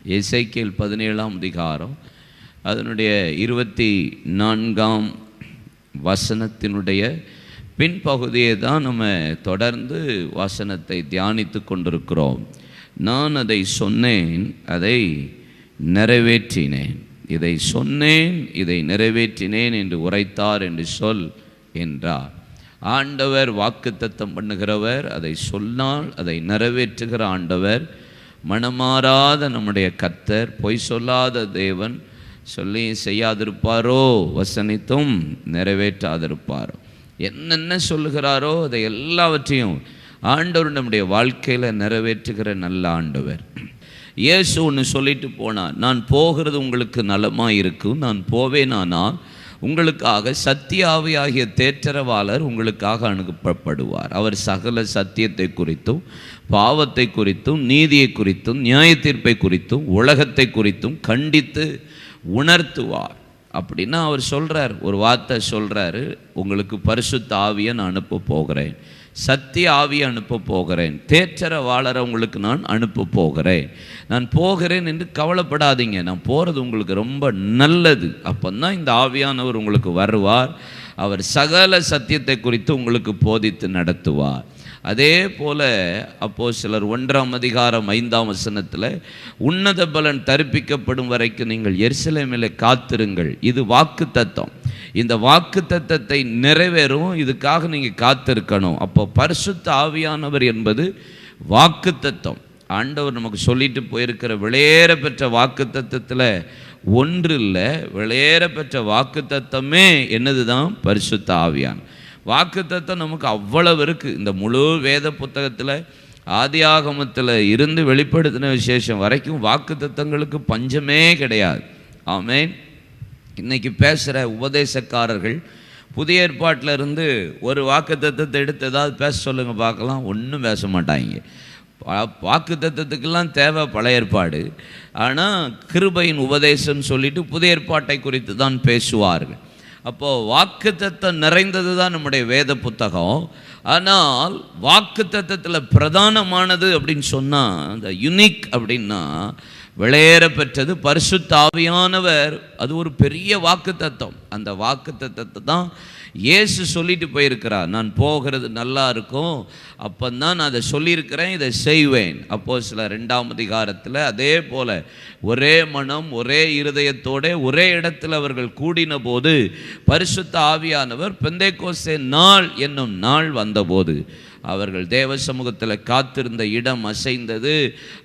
எசேக்கியேல் 17ஆம் அதிகாரம் அதனுடைய 24ஆம் வசனத்தினுடைய பின்பகுதியை தான் நம்ம தொடர்ந்து வசனத்தை தியானித்து கொண்டிருக்கிறோம். நான் அதை சொன்னேன், அதை நிறைவேற்றினேன். இதை சொன்னேன், இதை நிறைவேற்றினேன் என்று உரைத்தார் என்று சொல் என்றார். ஆண்டவர் வாக்குத்தத்தம் பண்ணுகிறவர், அதை சொன்னால் அதை நிறைவேற்றுகிற ஆண்டவர், மனமாறாத நம்முடைய கர்த்தர், பொய் சொல்லாத தேவன், சொல்லி செய்யாதிருப்பாரோ, வசனித்தும் நிறைவேற்றாதிருப்பாரோ. என்னென்ன சொல்லுகிறாரோ அதை எல்லாவற்றையும் ஆண்டவர் நம்முடைய வாழ்க்கையில் நிறைவேற்றுகிற நல்ல ஆண்டவர். இயேசு ஒன்று சொல்லிட்டு போனார், நான் போகிறது உங்களுக்கு நலமாக இருக்கும், நான் போவேனானால் உங்களுக்காக சத்திய ஆவியாகிய தேற்றரவாளர் உங்களுக்காக அனுப்பப்படுவார். அவர் சகல சத்தியத்தை குறித்தும், பாவத்தை குறித்தும், நீதியை குறித்தும், நியாய தீர்ப்பை குறித்தும், உலகத்தை குறித்தும் கண்டித்து உணர்த்துவார். அப்படின்னா அவர் சொல்கிறார், ஒரு வார்த்தை சொல்கிறாரு, உங்களுக்கு பரிசுத்த ஆவியை நான் அனுப்ப போகிறேன், சத்திய ஆவியை அனுப்ப போகிறேன், தேற்றரவாளரை உங்களுக்கு நான் அனுப்ப போகிறேன். நான் போகிறேன் என்று கவலைப்படாதீங்க, நான் போகிறது உங்களுக்கு ரொம்ப நல்லது. அப்போ தான் இந்த ஆவியானவர் உங்களுக்கு வருவார், அவர் சகல சத்தியத்தை குறித்து உங்களுக்கு போதித்து நடத்துவார். அதே போல் அப்போஸ்தலர் 1ஆம் அதிகாரம் 5ஆம் வசனத்தில், உன்னத பலன் தரிப்பிக்கப்படும் வரைக்கும் நீங்கள் எருசலேமிலே காத்திருங்கள். இது வாக்கு தத்தம். இந்த வாக்கு தத்தத்தை நிறைவேறும், இதுக்காக நீங்கள் காத்திருக்கணும். அப்போ பரிசுத்த ஆவியானவர் என்பது வாக்கு தத்தம். ஆண்டவர் நமக்கு சொல்லிட்டு போயிருக்கிற விலையேற பெற்ற வாக்கு தத்தத்தில் ஒன்று இல்லை, விலையேற பெற்ற வாக்கு தத்தமே என்னது தான்? பரிசுத்த ஆவியானவர். வாக்குத்தத்தம் நமக்கு அவ்வளவு இருக்குது. இந்த முழு வேத புத்தகத்தில் ஆதியாகமத்தில் இருந்து வெளிப்படுத்தின விசேஷம் வரைக்கும் வாக்குத்தத்தங்களுக்கு பஞ்சமே கிடையாது. ஆமென். இன்றைக்கி பேசுகிற உபதேசக்காரர்கள் புதிய ஏற்பாட்டில் இருந்து ஒரு வாக்குத்தத்தத்தை எடுத்து ஏதாவது பேச சொல்லுங்கள் பார்க்கலாம், ஒன்றும் பேச மாட்டாங்க. வாக்குத்தத்தத்துக்கெல்லாம் தேவை பழைய ஏற்பாடு, ஆனால் கிருபையின் உபதேசம் சொல்லிட்டு புதிய ஏற்பாட்டை குறித்து தான் பேசுவார்கள். அப்போது வாக்குத்தத்தம் நிறைந்தது தான் நம்முடைய வேத புத்தகம். ஆனால் வாக்குத்தத்தத்தில் பிரதானமானது அப்படின்னு சொன்னால், அந்த யுனிக் அப்படின்னா விலையேற பெற்றது பரிசுத்த ஆவியானவர். அது ஒரு பெரிய வாக்குத்தத்தம். அந்த வாக்குத்தத்தத்தை தான் இயேசு சொல்லிட்டு போயிருக்கிறார், நான் போகிறது நல்லா இருக்கும், அப்போ தான் நான் அதை சொல்லியிருக்கிறேன், இதை செய்வேன். அப்போஸ்தலர் 2ஆம் அதிகாரத்தில் அதே போல் ஒரே மனம் ஒரே இருதயத்தோடு ஒரே இடத்தில் அவர்கள் கூடின போது பரிசுத்த ஆவியானவர் பெந்தேகோஸ்தே நாள் என்னும் நாள் வந்தபோது அவர்கள் தேவ சமூகத்தில் காத்திருந்த இடம் அசைந்தது.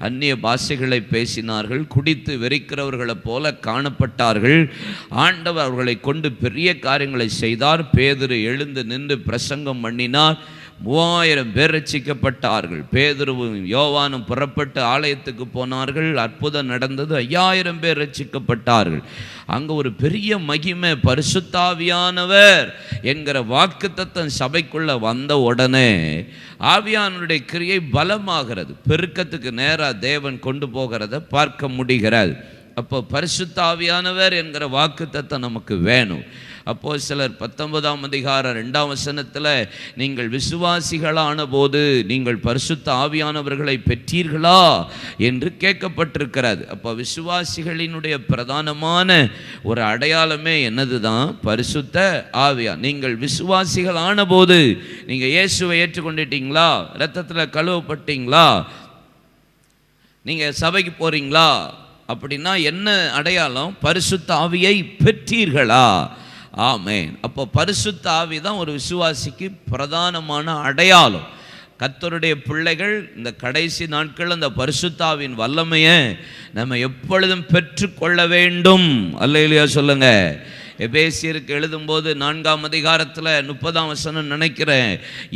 அந்நிய பாஷைகளை பேசினார்கள், குடித்து வெறிக்கிறவர்களைப் போல காணப்பட்டார்கள். ஆண்டவர் அவர்களை கொண்டு பெரிய காரியங்களை செய்தார். பேதுரு எழுந்து நின்று பிரசங்கம் பண்ணினார். 3000 பேர் ரட்சிக்கப்பட்டார்கள். பேதுருவும் யோவானும் புறப்பட்டு ஆலயத்துக்கு போனார்கள். அற்புதம் நடந்தது. 5000 பேர் ரட்சிக்கப்பட்டார்கள். அங்கே ஒரு பெரிய மகிமை, பரிசுத்த ஆவியானவர் என்கிற வாக்குத்தத்தம் சபைக்குள்ளே வந்த உடனே ஆவியானவருடைய கிரியை பலமாகிறது. பெருக்கத்துக்கு நேராக தேவன் கொண்டு போகிறத பார்க்க முடிகிறது. அப்போ பரிசுத்த ஆவியானவர் என்கிற வாக்குத்தத்தம் நமக்கு வேணும். அப்போஸ்தலர் 19ஆம் அதிகாரம் 2ஆம் வசனத்தில், நீங்கள் விசுவாசிகளான போது நீங்கள் பரிசுத்த ஆவியானவர்களை பெற்றீர்களா என்று கேட்கப்பட்டிருக்கிறது. அப்போ விசுவாசிகளினுடைய பிரதானமான ஒரு அடையாளமே என்னது தான்? பரிசுத்த ஆவியா. நீங்கள் விசுவாசிகளான போது, நீங்கள் இயேசுவை ஏற்றுக்கொண்டுட்டீங்களா? இரத்தத்தில் கழுவப்பட்டீங்களா? நீங்கள் சபைக்கு போகிறீங்களா? அப்படின்னா என்ன அடையாளம்? பரிசுத்த ஆவியை பெற்றீர்களா? ஆமென். அப்போ பரிசுத்த ஆவி தான் ஒரு விசுவாசிக்கு பிரதானமான அடையாளம். கர்த்தருடைய பிள்ளைகள் இந்த கடைசி நாட்கள் அந்த பரிசுத்த ஆவியின் வல்லமையை நம்ம எப்பொழுதும் பெற்றுக்கொள்ள வேண்டும். அல்லேலூயா சொல்லுங்க. எபேசியருக்கு எழுதும்போது 4ஆம் அதிகாரத்தில் 30ஆம் வசனம் நினைக்கிறேன்,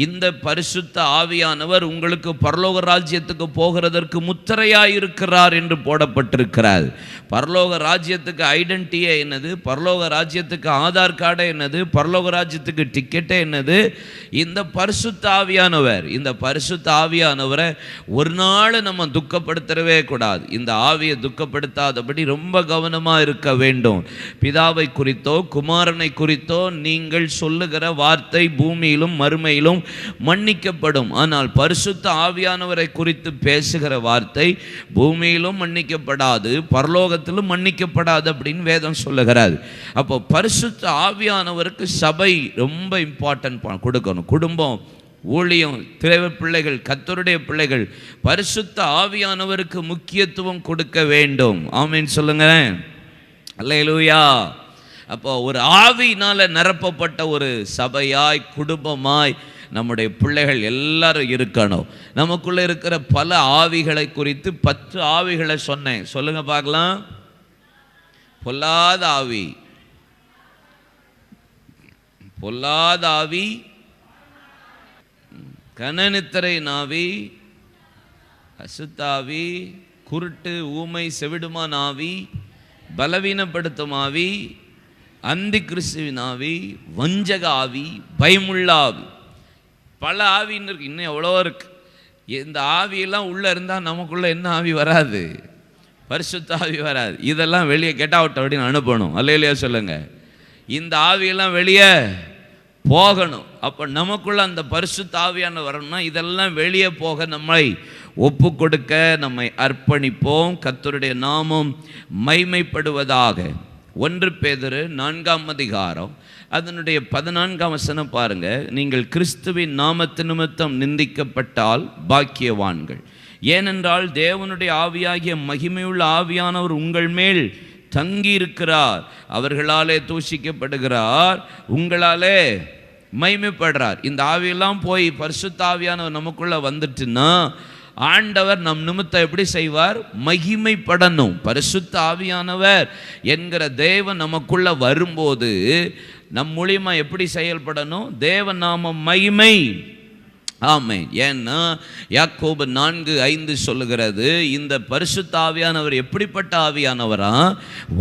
இந்த பரிசுத்த ஆவியானவர் உங்களுக்கு பரலோக ராஜ்யத்துக்கு போகிறதற்கு முத்திரையாக இருக்கிறார் என்று போடப்பட்டிருக்கிறார். பரலோக ராஜ்யத்துக்கு ஐடென்டிட்டியே என்னது? பரலோக ராஜ்யத்துக்கு ஆதார் கார்டே என்னது? பரலோக ராஜ்யத்துக்கு டிக்கெட்டே என்னது? இந்த பரிசுத்த ஆவியானவர். இந்த பரிசுத்த ஆவியானவரை ஒரு நாள் நம்ம துக்கப்படுத்தவே கூடாது. இந்த ஆவியை துக்கப்படுத்தாதபடி ரொம்ப கவனமாக இருக்க வேண்டும். பிதாவை குறித்தோ குறித்தோ குமாரனை குறித்தோ நீங்கள் சொல்லுகிற வார்த்தை பூமியிலும் மறுமையிலும் மன்னிக்கப்படும். ஆனால் பரிசுத்த ஆவியானவரை குறித்து பேசுகிற வார்த்தை பூமியிலும் மன்னிக்கப்படாது, பரலோகத்திலும் மன்னிக்கப்படாது அப்படின்னு வேதம் சொல்லுகிறாது. அப்போ பரிசுத்த ஆவியானவருக்கு சபை ரொம்ப இம்பார்ட்டன்ட் கொடுக்கணும். குடும்பம், ஊழியம், தேவ பிள்ளைகள், கர்த்தருடைய பிள்ளைகள் பரிசுத்த ஆவியானவருக்கு முக்கியத்துவம் கொடுக்க வேண்டும். ஆமென் சொல்லுங்க. அல்லேலூயா. அப்போ ஒரு ஆவியினால நிரப்பப்பட்ட ஒரு சபையாய், குடும்பமாய் நம்முடைய பிள்ளைகள் எல்லாரும் இருக்கணும். நமக்குள்ள இருக்கிற பல ஆவிகளை குறித்து 10 ஆவிகளை சொன்னேன். சொல்லுங்க பார்க்கலாம். பொல்லாத ஆவி, பொல்லாத ஆவி, கனநித்திரை நாவி, அசுத்தாவி, குருட்டு ஊமை செவிடுமான் ஆவி, பலவீனப்படுத்தும் ஆவி, அந்தி கிறிஸ்துவின் ஆவி, வஞ்சக ஆவி, பயமுள்ள ஆவி. பல ஆவின்னு இருக்கு, இன்னும் எவ்வளோ இருக்கு. இந்த ஆவியெல்லாம் உள்ளே இருந்தால் நமக்குள்ளே என்ன ஆவி வராது? பரிசுத்த ஆவி வராது. இதெல்லாம் வெளியே கெட் அவுட் அப்படின்னு அனுப்பணும். அல்லேலூயா சொல்லுங்க. இந்த ஆவியெல்லாம் வெளியே போகணும். அப்போ நமக்குள்ள அந்த பரிசுத்த ஆவியான வரணும்னா இதெல்லாம் வெளியே போக நம்மை ஒப்பு கொடுக்க நம்மை அர்ப்பணிப்போம். கர்த்தருடைய நாமம் மைமைப்படுவதாக. 1 பேதுரு 4ஆம் அதிகாரம் அதனுடைய 14ஆம் வசனம் பாருங்க. நீங்கள் கிறிஸ்துவின் நாமத்து நிமித்தம் நிந்திக்கப்பட்டால் பாக்கியவான்கள், ஏனென்றால் தேவனுடைய ஆவியாகிய மகிமையுள்ள ஆவியானவர் உங்கள் மேல் தங்கி இருக்கிறார். அவர்களாலே தூஷிக்கப்படுகிறார், உங்களாலே மகிமைப்படுறார். இந்த ஆவியெல்லாம் போய் பரிசுத்த ஆவியானவர் நமக்குள்ள வந்துட்டுன்னா ஆண்டவர் நம் நிமித்தம் எப்படி செய்வார்? மகிமைப்படணும். பரிசுத்த ஆவியானவர் என்கிற தேவன் நமக்குள்ள வரும்போது நம் மூலியமா எப்படி செயல்படணும்? தேவ நாம மகிமை. ஆமென். ஏன்னா யாக்கோபு 4:5 சொல்லுகிறது, இந்த பரிசுத்த ஆவியானவர் எப்படிப்பட்ட ஆவியானவரா?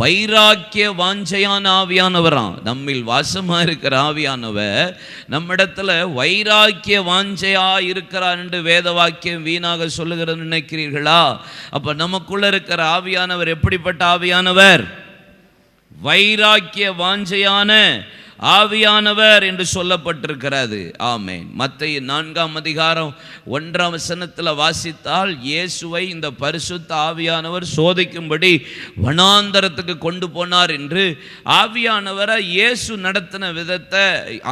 வைராக்கிய வாஞ்சையான ஆவியானவரா. நம்மில் வாசமா இருக்கிற ஆவியானவர் நம்மிடத்துல வைராக்கிய வாஞ்சையா இருக்கிறார் என்று வேத வாக்கியம் வீணாக சொல்லுகிறது நினைக்கிறீர்களா? அப்ப நமக்குள்ள இருக்கிற ஆவியானவர் எப்படிப்பட்ட ஆவியானவர்? வைராக்கிய வாஞ்சையான ஆவியானவர் என்று சொல்லப்பட்டிருக்கிறது. ஆமென். மத்தேயு 4ஆம் அதிகாரம் 1ஆம் வசனத்தில் வாசித்தால் இயேசுவை இந்த பரிசுத்த ஆவியானவர் சோதிக்கும்படி வனாந்தரத்துக்கு கொண்டு போனார் என்று ஆவியானவரை இயேசு நடத்தின விதத்தை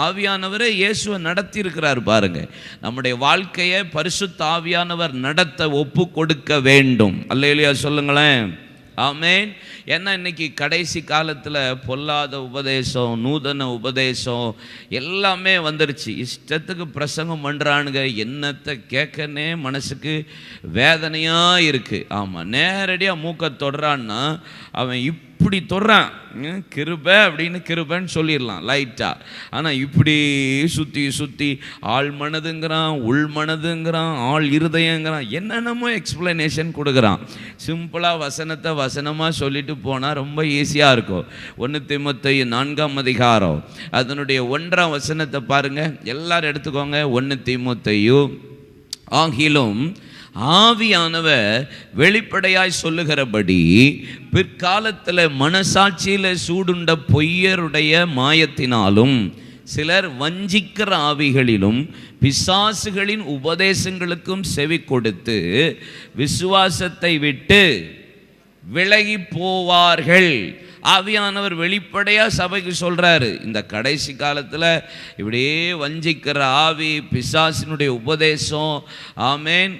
ஆவியானவரை இயேசுவை நடத்தி இருக்கிறார். பாருங்க, நம்முடைய வாழ்க்கையை பரிசுத்த ஆவியானவர் நடத்த ஒப்பு கொடுக்க வேண்டும். அல்லேலூயா சொல்லுங்களேன். ஆமென். ஏன்னா இன்னைக்கு கடைசி காலத்தில் பொல்லாத உபதேசம், நூதன உபதேசம் எல்லாமே வந்துருச்சு. இஷ்டத்துக்கு பிரசங்கம் பண்ணுறானுங்க. என்னத்தை கேட்கனே மனசுக்கு வேதனையாக இருக்குது. ஆமாம், நேரடியாக மூக்க தொடுறான்னா அவன் இப்படி தொடுறான், கிருபை அப்படின்னு கிருபைன்னு சொல்லிடலாம் லைட்டாக. ஆனால் இப்படி சுற்றி சுற்றி ஆள் மனதுங்கிறான், உள் மனதுங்கிறான், ஆள் இருதயங்கிறான், என்னென்னமோ எக்ஸ்பிளனேஷன் கொடுக்குறான். சிம்பிளாக வசனத்தை வசனமாக சொல்லிட்டு போனால் ரொம்ப ஈஸியாக இருக்கும். 1 தீமோத்தேயு 4ஆம் அதிகாரம் அதனுடைய 1ஆம் வசனத்தை பாருங்கள். எல்லாரும் எடுத்துக்கோங்க. 1 தீமோத்தேயு ஆகிலும் ஆவியானவர் வெளிப்படையாய் சொல்லுகிறபடி பிற்காலத்தில் மனசாட்சியில் சூடுண்ட பொய்யருடைய மாயத்தினாலும் சிலர் வஞ்சிக்கிற ஆவிகளிலும் பிசாசுகளின் உபதேசங்களுக்கும் செவி கொடுத்து விசுவாசத்தை விட்டு விலகி போவார்கள். ஆவியானவர் வெளிப்படையாக சபைக்கு சொல்கிறாரு, இந்த கடைசி காலத்தில் இப்படியே வஞ்சிக்கிற ஆவி, பிசாசினுடைய உபதேசம், ஆமேன்,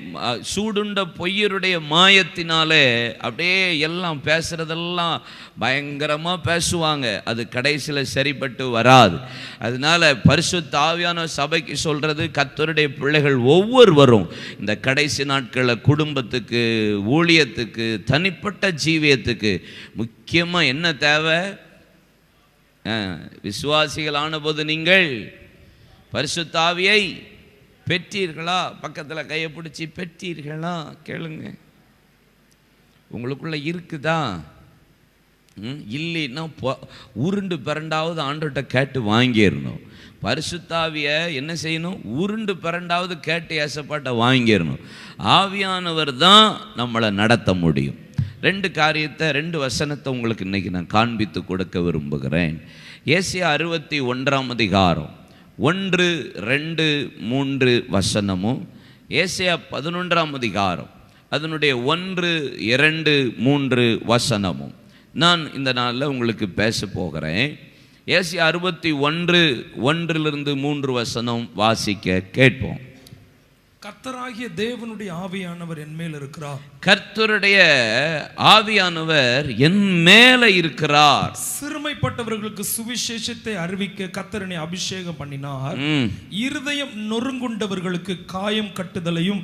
சூடுண்ட பொய்யருடைய மாயத்தினாலே அப்படியே எல்லாம் பேசுகிறதெல்லாம் பயங்கரமாக பேசுவாங்க. அது கடைசியில் சரிப்பட்டு வராது. அதனால் பரிசுத்த ஆவியான சபைக்கு சொல்கிறது, கர்த்தருடைய பிள்ளைகள் ஒவ்வொருவரும் இந்த கடைசி நாட்களில் குடும்பத்துக்கு, ஊழியத்துக்கு, தனிப்பட்ட ஜீவியத்துக்கு முக்கியமாக என்ன தேவை? விசுவாசிகள் ஆனபோது நீங்கள் பரிசுத்த ஆவியை பெற்றீர்களா? பக்கத்தில் கையை பிடிச்சி பெற்றீர்களா கேளுங்க. உங்களுக்குள்ள இருக்குதா? இல்லைன்னா உருண்டு பிறண்டாவது ஆண்டவர்கிட்ட கேட்டு வாங்கிடணும். பரிசுத்த ஆவியை என்ன செய்யணும்? உருண்டு பிறண்டாவது கேட்டு ஏசப்பாட்ட வாங்கிடணும். ஆவியானவர் தான் நம்மளை நடத்த முடியும். 2 காரியத்தை 2 வசனத்தை உங்களுக்கு இன்றைக்கி நான் காண்பித்து கொடுக்க விரும்புகிறேன். ஏசாயா 61ஆம் அதிகாரம் 1, 2, 3 வசனமும், ஏசாயா 11ஆம் அதிகாரம் அதனுடைய 1, 2, 3 வசனமும் நான் இந்த நாளில் உங்களுக்கு பேச போகிறேன். ஏசாயா 61, 1 - 3 வசனம் வாசிக்க கேட்போம். கர்த்தராகிய தேவனுடைய ஆவியானவர் என் மேல் இருக்கிறார். கர்த்தருடைய ஆவியானவர் என் மேல இருக்கிறார். சிறுமைப்பட்டவர்களுக்கு சுவிசேஷத்தை அறிவிக்க கர்த்தர் என்னை அபிஷேகம் பண்ணினார். இருதயம் நொறுங்குண்டவர்களுக்கு காயம் கட்டுதலையும்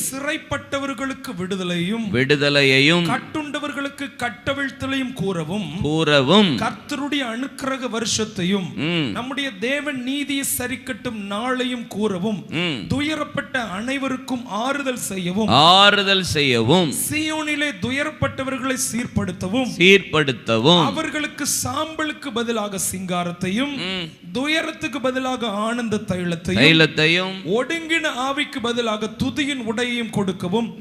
சிறைப்பட்டவர்களுக்கு விடுதலையையும் கட்டுண்டவர்களுக்கு கட்டவிழ்த்தலையும் கூறவும் கர்த்தருடைய அனுக்கிரக வருஷத்தையும் நம்முடைய தேவன் நீதியை சரிக்கட்டும் நாளையும் கூறவும் துயரப்பட்ட அனைவருக்கும் ஆறுதல் செய்யவும் சீயோனிலே துயரப்பட்டவர்களை சீர்படுத்தவும் அவர்களுக்கு சாம்பலுக்கு பதிலாக சிங்காரத்தையும் துயரத்துக்கு பதிலாக ஆனந்த தைலத்தையும் ஒடுங்கின ஆவிக்கு பதிலாக துதியின் உடையையும் கொடுக்கவும்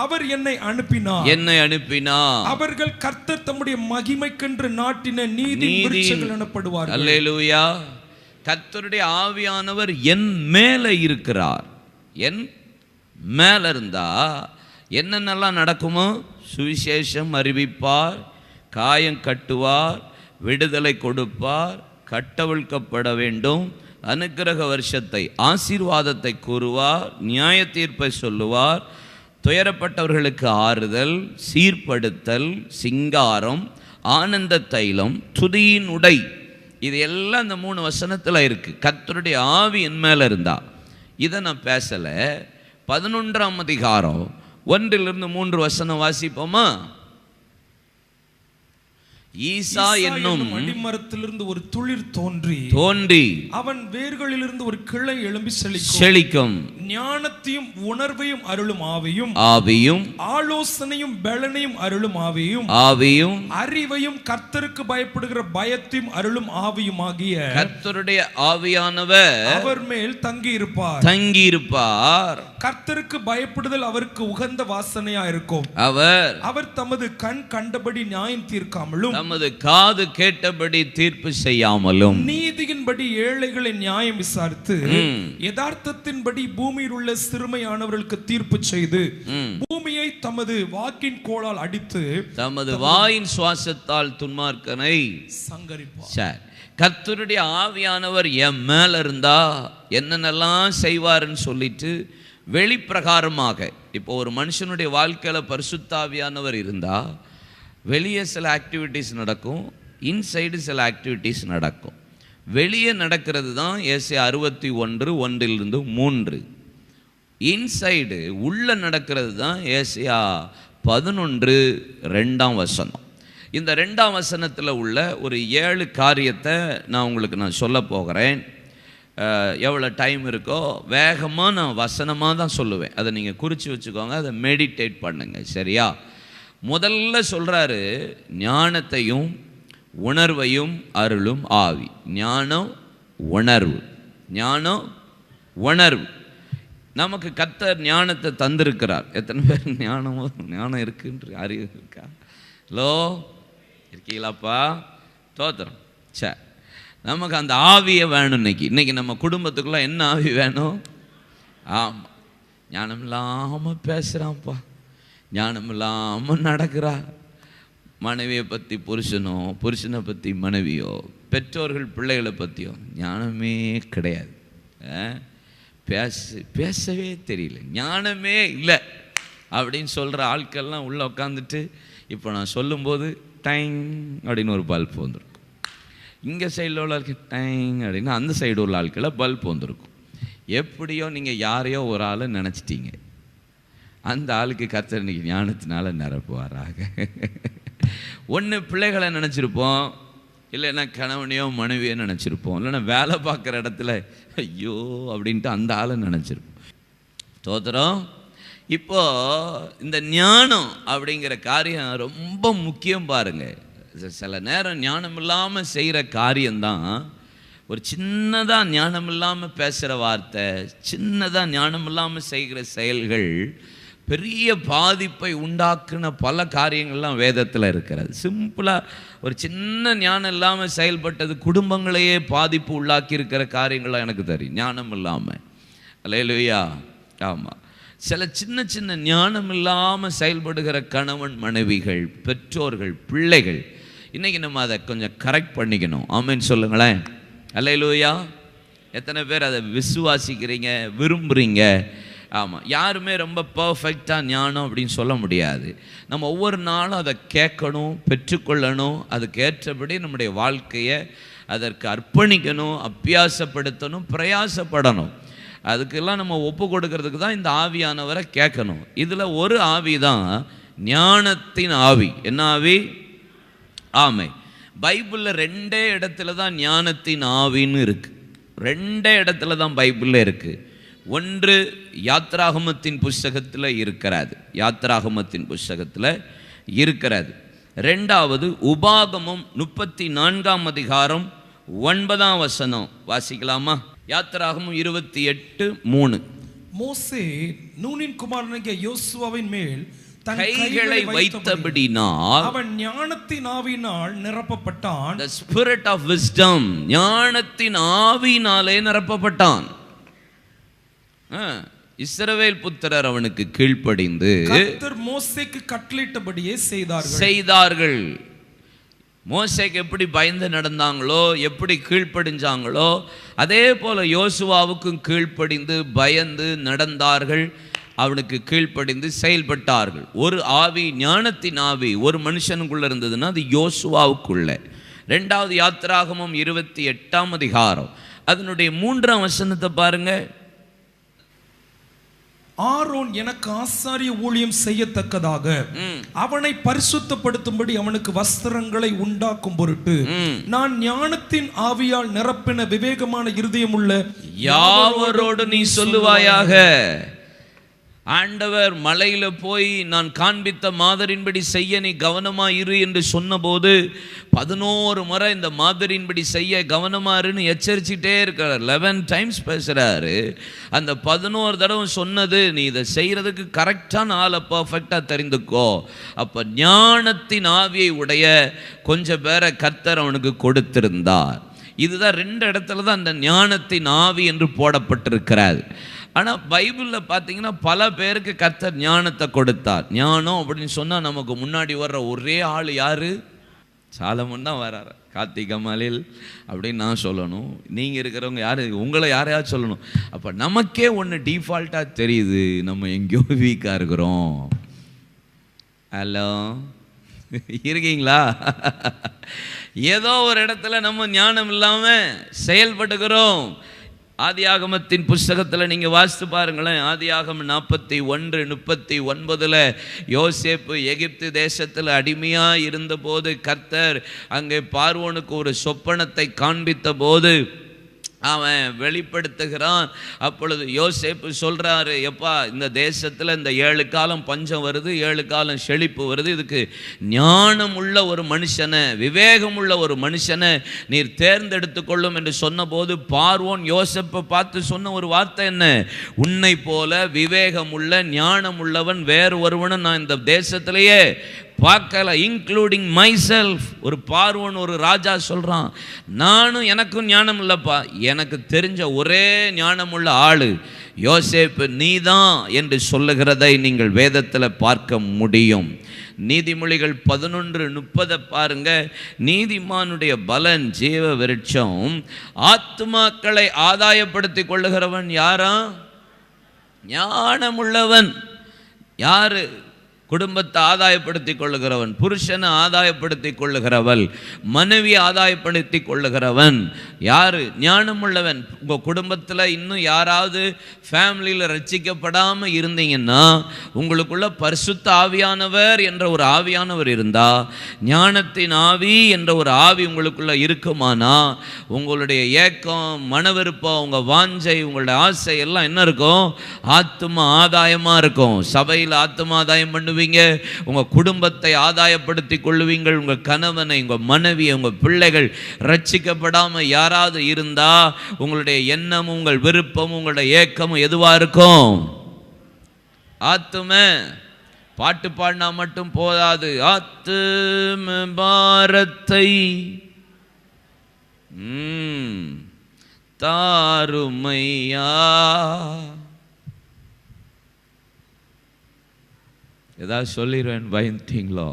அவர் என்னை அனுப்பினார். அவர்கள் கர்த்தர் தம்முடைய மகிமைக்கென்று நாட்டின நீதி விருட்சங்கள் எனப்படுவார்கள். அல்லேலூயா. கர்த்தருடைய ஆவியானவர் என் மேல இருக்கிறார். என் மேல இருந்தா என்னென்னலாம் நடக்குமோ? சுவிசேஷம் அறிவிப்பார், காயம் கட்டுவார், விடுதலை கொடுப்பார், கட்டவிழ்க்கப்பட வேண்டும், அனுக்கிரக வருஷத்தை ஆசீர்வாதத்தை கூறுவார், நியாய தீர்ப்பை சொல்லுவார், துயரப்பட்டவர்களுக்கு ஆறுதல், சீர்படுத்தல், சிங்காரம், ஆனந்த தைலம், துதியின் உடை, இது எல்லாம் இந்த 3 வசனத்தில் இருக்குது. கர்த்தருடைய ஆவி என் மேலே இருந்தா. இதை நான் பேசலை. 11ஆம் அதிகாரம் 1 - 3 வசனம் வாசிப்போமா? ஈசா என்னும் அடிமரத்திலிருந்து ஒரு துளிர் தோன்றி அவன் வேர்களிலிருந்து ஒரு கிளை எழும்பி செழிக்கும். ஞானத்தையும் உணர்வையும் அருளும் ஆவியும் ஆலோசனையும் பலனையும் அருளும் ஆவியும் அறிவையும் கர்த்தருக்கு பயப்படுகிற பயத்தையும் அருளும் ஆவியும் ஆகிய கர்த்தருடைய ஆவியானவர் அவர் மேல் தங்கி இருப்பார். கர்த்தருக்கு பயப்படுதல் அவருக்கு உகந்த வாசனையா இருக்கும். அவர் தமது கண் கண்டபடி நியாயம் தீர்க்காமலும் நமது காது கேட்டபடி தீர்ப்பு செய்யாமலும் நீதியின்படி ஏழைகளை நியாயம் விசாரித்து யதார்த்தத்தின்படி பூமியில் உள்ள சிறுமையானவர்களுக்கு தீர்ப்பு செய்து பூமியை தமது வாக்கின் கோலால் அடித்து தமது வாயின் சுவாசத்தால் துன்மார்க்கனை சங்கரிப்பார். கர்த்தருடைய ஆவியானவர் என் மேல இருந்தா என்னென்னலாம் செய்வார்னு சொல்லிட்டு வெளிப்பிரகாரமாக, இப்போ ஒரு மனுஷனுடைய வாழ்க்கையில் பரிசுத்த ஆவியானவர் இருந்தா வெளியே சில ஆக்டிவிட்டீஸ் நடக்கும், இன்சைடு சில ஆக்டிவிட்டீஸ் நடக்கும். வெளியே நடக்கிறது தான் ஏசாயா 61, 1 - 3. இன்சைடு உள்ள நடக்கிறது தான் ஏசாயா 11, 2ஆம் வசனம். இந்த 2ஆம் வசனத்தில் உள்ள ஒரு 7 காரியத்தை நான் உங்களுக்கு சொல்ல போகிறேன். எவ்வளோ டைம் இருக்கோ வேகமாக நான் வசனமாக தான் சொல்லுவேன். அதை நீங்கள் குறித்து வச்சுக்கோங்க, அதை மெடிடேட் பண்ணுங்க, சரியா? முதல்ல சொல்கிறாரு, ஞானத்தையும் உணர்வையும் அருளும் ஆவி. ஞானம் உணர்வு. நமக்கு கர்த்தர் ஞானத்தை தந்திருக்கிறார். எத்தனை பேர் ஞானம் இருக்குன்ற அறிவு இருக்கா? ஹலோ, இருக்கீங்களாப்பா? தோத்திரம். சரி, நமக்கு அந்த ஆவியை வேணும். இன்னைக்கு நம்ம குடும்பத்துக்குள்ள என்ன ஆவி வேணும்? ஆமாம், ஞானம் இல்லாமல் பேசுகிறான்ப்பா, ஞானம் இல்லாமல் நடக்கிறா. மனைவியை பற்றி புருஷனோ, புருஷனை பற்றி மனைவியோ, பெற்றோர்கள் பிள்ளைகளை பற்றியோ ஞானமே கிடையாது. பேசவே தெரியல, ஞானமே இல்லை அப்படின்னு சொல்கிற ஆட்கள்லாம் உள்ளே உட்காந்துட்டு இப்போ நான் சொல்லும்போது டைங் அப்படின்னு ஒரு பல்ப் வந்துருக்கும். இங்கே சைடில் உள்ள ஆட்கள் டைங் அப்படின்னா அந்த சைடு உள்ள ஆட்களை பல்ப் வந்திருக்கும். எப்படியோ நீங்கள் யாரையோ ஒரு ஆளை நினச்சிட்டீங்க, அந்த ஆளுக்கு கர்த்தர் இன்னைக்கு ஞானத்தினால நிரப்புவாராக. ஒன்று பிள்ளைகளை நினச்சிருப்போம், இல்லைன்னா கணவனையோ மனைவியோ நினச்சிருப்போம், இல்லைன்னா வேலை பார்க்குற இடத்துல ஐயோ அப்படின்ட்டு அந்த ஆளை நினச்சிருப்போம். தோத்திரம். இப்போது இந்த ஞானம் அப்படிங்கிற காரியம் ரொம்ப முக்கியம். பாருங்கள், சில நேரம் ஞானம் இல்லாமல் செய்கிற காரியம்தான், ஒரு சின்னதாக ஞானம் இல்லாமல் பேசுகிற வார்த்தை, சின்னதாக ஞானம் இல்லாமல் செய்கிற செயல்கள் பெரிய பாதிப்பை உண்டாக்குன பல காரியங்கள்லாம் வேதத்தில் இருக்கிறது. சிம்பிளாக ஒரு சின்ன ஞானம் இல்லாமல் செயல்பட்டது குடும்பங்களையே பாதிப்பு உள்ளாக்கி இருக்கிற காரியங்கள்லாம் எனக்கு தெரியும், ஞானம் இல்லாமல். அல்லேலூயா. ஆமாம், சில சின்ன சின்ன ஞானம் இல்லாமல் செயல்படுகிற கணவன் மனைவிகள், பெற்றோர்கள், பிள்ளைகள், இன்றைக்கி நம்ம அதை கொஞ்சம் கரெக்ட் பண்ணிக்கணும். ஆமென் சொல்லுங்களேன். அல்லேலூயா. எத்தனை பேர் அதை விசுவாசிக்கிறீங்க, விரும்புகிறீங்க? ஆமாம், யாருமே ரொம்ப பர்ஃபெக்டாக ஞானம் அப்படின்னு சொல்ல முடியாது. நம்ம ஒவ்வொரு நாளும் அதை கேட்கணும், பெற்றுக்கொள்ளணும், அதுக்கு ஏற்றபடி நம்முடைய வாழ்க்கையை அதற்கு அர்ப்பணிக்கணும், அபியாசப்படுத்தணும், பிரயாசப்படணும். அதுக்கெல்லாம் நம்ம ஒப்பு கொடுக்கறதுக்கு தான் இந்த ஆவியானவரை கேட்கணும். இதில் ஒரு ஆவி தான் ஞானத்தின் ஆவி. என்ன ஆவி? ஆமை. பைபிளில் 2 இடத்துல தான் ஞானத்தின் ஆவின்னு இருக்குது. 2 இடத்துல தான் பைபிளில் இருக்குது. ஒன்று யாத்ராகமத்தின் புஸ்தகத்தில் இருக்கிறது, யாத்ராகமத்தின் புஸ்தகத்தில் இருக்கிறது. 2வது உபாகமம் 34ஆம் அதிகாரம் 9ஆம் வசனம். வாசிக்கலாமா? யாத்ராகமம் 28:3. மோசே நூனின் குமாரனாகிய யோசுவாவின் மேல் தன் கைகளை வைத்தபடினால் அவன் ஞானத்தின் ஆவியினால் நிரப்பப்பட்டான். The spirit of wisdom, ஞானத்தின் ஆவியினாலே நிரப்பப்பட்டான். இஸ்ரவேல் புத்திரர் அவனுக்கு கீழ்ப்படிந்து கர்த்தர் மோசேக்கு கட்டளையிட்டபடியே செய்தார்கள். மோசேக்கு எப்படி பயந்து நடந்தாங்களோ, எப்படி கீழ்ப்படிஞ்சாங்களோ, அதே போல யோசுவாவுக்கும் கீழ்ப்படிந்து பயந்து நடந்தார்கள். அவனுக்கு கீழ்ப்படிந்து செயல்பட்டார்கள். ஒரு ஆவி, ஞானத்தின் ஆவி ஒரு மனுஷனுக்குள்ள இருந்ததுன்னா அது யோசுவாவுக்குள்ள. 2வது யாத்ராகமம் 28ஆம் அதிகாரம் அதனுடைய 3ஆம் வசனத்தை பாருங்க. ஆரோன் எனக்கு ஆசாரிய ஊழியம் செய்யத்தக்கதாக அவனை பரிசுத்தப்படுத்தும்படி அவனுக்கு வஸ்திரங்களை உண்டாக்கும் பொருட்டு நான் ஞானத்தின் ஆவியால் நிரப்பின விவேகமான இருதயம் உள்ள யாவரோடு நீ சொல்லுவாயாக. ஆண்டவர் மலையில போய் நான் காண்பித்த மாதிரின்படி செய்ய நீ கவனமா இரு என்று சொன்னபோது 11 முறை இந்த மாதிரின்படி செய்ய கவனமா இருன்னு எச்சரிச்சுட்டே இருக்கிறார். 11 டைம்ஸ் பேசுறாரு. அந்த 11 தடவை சொன்னது நீ இதை செய்யறதுக்கு கரெக்டான ஆளை பர்ஃபெக்டா தெரிந்துக்கோ. அப்ப ஞானத்தின் ஆவியை உடைய கொஞ்சம் பேரை கர்த்தர் அவனுக்கு கொடுத்திருந்தார். இதுதான் 2 இடத்துல தான் அந்த ஞானத்தின் ஆவி என்று போடப்பட்டிருக்கிறார். ஆனால் பைபிளில் பார்த்தீங்கன்னா பல பேருக்கு கர்த்தர் ஞானத்தை கொடுத்தார். ஞானம் அப்படின்னு சொன்னால் நமக்கு முன்னாடி வர்ற ஒரே ஆள் யார்? சாலமோன் தான் வர்றார். கார்த்திகை மலையில் அப்படின்னு நான் சொல்லணும். நீங்கள் இருக்கிறவங்க யார்? உங்களை யாரையாவது சொல்லணும். அப்போ நமக்கே ஒன்று டிஃபால்ட்டாக தெரியுது, நம்ம எங்கேயோ வீக்காக இருக்கிறோம். ஹலோ, இருக்கீங்களா? ஏதோ ஒரு இடத்துல நம்ம ஞானம் இல்லாமல் செயல்பட்டுக்கிறோம். ஆதியாகமத்தின் புஸ்தகத்தில் நீங்கள் வாசித்து பாருங்களேன். ஆதியாகமம் 41:39 யோசேப்பு எகிப்து தேசத்தில் அடிமையாக இருந்தபோது கர்த்தர் அங்கே பார்வோனுக்கு ஒரு சொப்பனத்தை காண்பித்த போது அவன் வெளிப்படுத்துகிறான். அப்பொழுது யோசேப்பு சொல்கிறாரு, எப்பா இந்த தேசத்தில் இந்த 7 காலம் பஞ்சம் வருது, 7 காலம் செழிப்பு வருது, இதுக்கு ஞானம் உள்ள ஒரு மனுஷனை, விவேகம் உள்ள ஒரு மனுஷனை நீர் தேர்ந்தெடுத்து கொள்ளும் என்று சொன்னபோது பார்வோன் யோசேப்பை பார்த்து சொன்ன ஒரு வார்த்தை என்ன? உன்னை போல விவேகம் உள்ள ஞானம் உள்ளவன் வேறு ஒருவனை நான் இந்த தேசத்திலேயே பார்க்கல, இன்க்ளூடிங் மை செல்ஃப். ஒரு பார்வோன், ஒரு ராஜா சொல்கிறான், நானும் எனக்கும் ஞானம் இல்லைப்பா, எனக்கு தெரிஞ்ச ஒரே ஞானமுள்ள ஆளு யோசேப்பு நீதான் என்று சொல்லுகிறதை நீங்கள் வேதத்தில் பார்க்க முடியும். நீதிமொழிகள் 11:30 பாருங்க. நீதிமானுடைய பலன் ஜீவ விருட்சம், ஆத்துமாக்களை ஆதாயப்படுத்திக் கொள்ளுகிறவன் யாரா? ஞானமுள்ளவன். யாரு? குடும்பத்தை ஆதாயப்படுத்திக் கொள்ளுகிறவன், புருஷனை ஆதாயப்படுத்திக் கொள்ளுகிறவள், மனைவியை ஆதாயப்படுத்திக் கொள்ளுகிறவன் யாரு? ஞானமுள்ளவன். உங்கள் குடும்பத்தில் இன்னும் யாராவது ஃபேமிலியில் ரட்சிக்கப்படாமல் இருந்தீங்கன்னா, உங்களுக்குள்ள பரிசுத்த ஆவியானவர் என்ற ஒரு ஆவியானவர் இருந்தா, ஞானத்தின் ஆவி என்ற ஒரு ஆவி உங்களுக்குள்ள இருக்குமானா, உங்களுடைய ஏக்கம், மனவிருப்பம், உங்கள் வாஞ்சை, உங்களுடைய ஆசை எல்லாம் என்ன இருக்கும்? ஆத்தும ஆதாயமாக இருக்கும். சபையில் ஆத்தும ஆதாயம் பண்ணுவீங்க, உங்க குடும்பத்தை ஆதாயப்படுத்திக் கொள்ளுவீங்கள், உங்க கணவனை, உங்க மனைவியை, உங்க பிள்ளைகள் ரட்சிக்கப்படாம யாராவது இருந்தா, உங்களுடைய எண்ணமும் உங்கள் விருப்பமும் உங்களுடைய ஏக்கமும் எதுவா இருக்கும்? ஆத்தும பாட்டு பாடினா மட்டும் போதாது, ஆத்தும பாரத்தை தாருமையா. ஏதாவது சொல்லிடுவேன் பயந்தீங்களோ?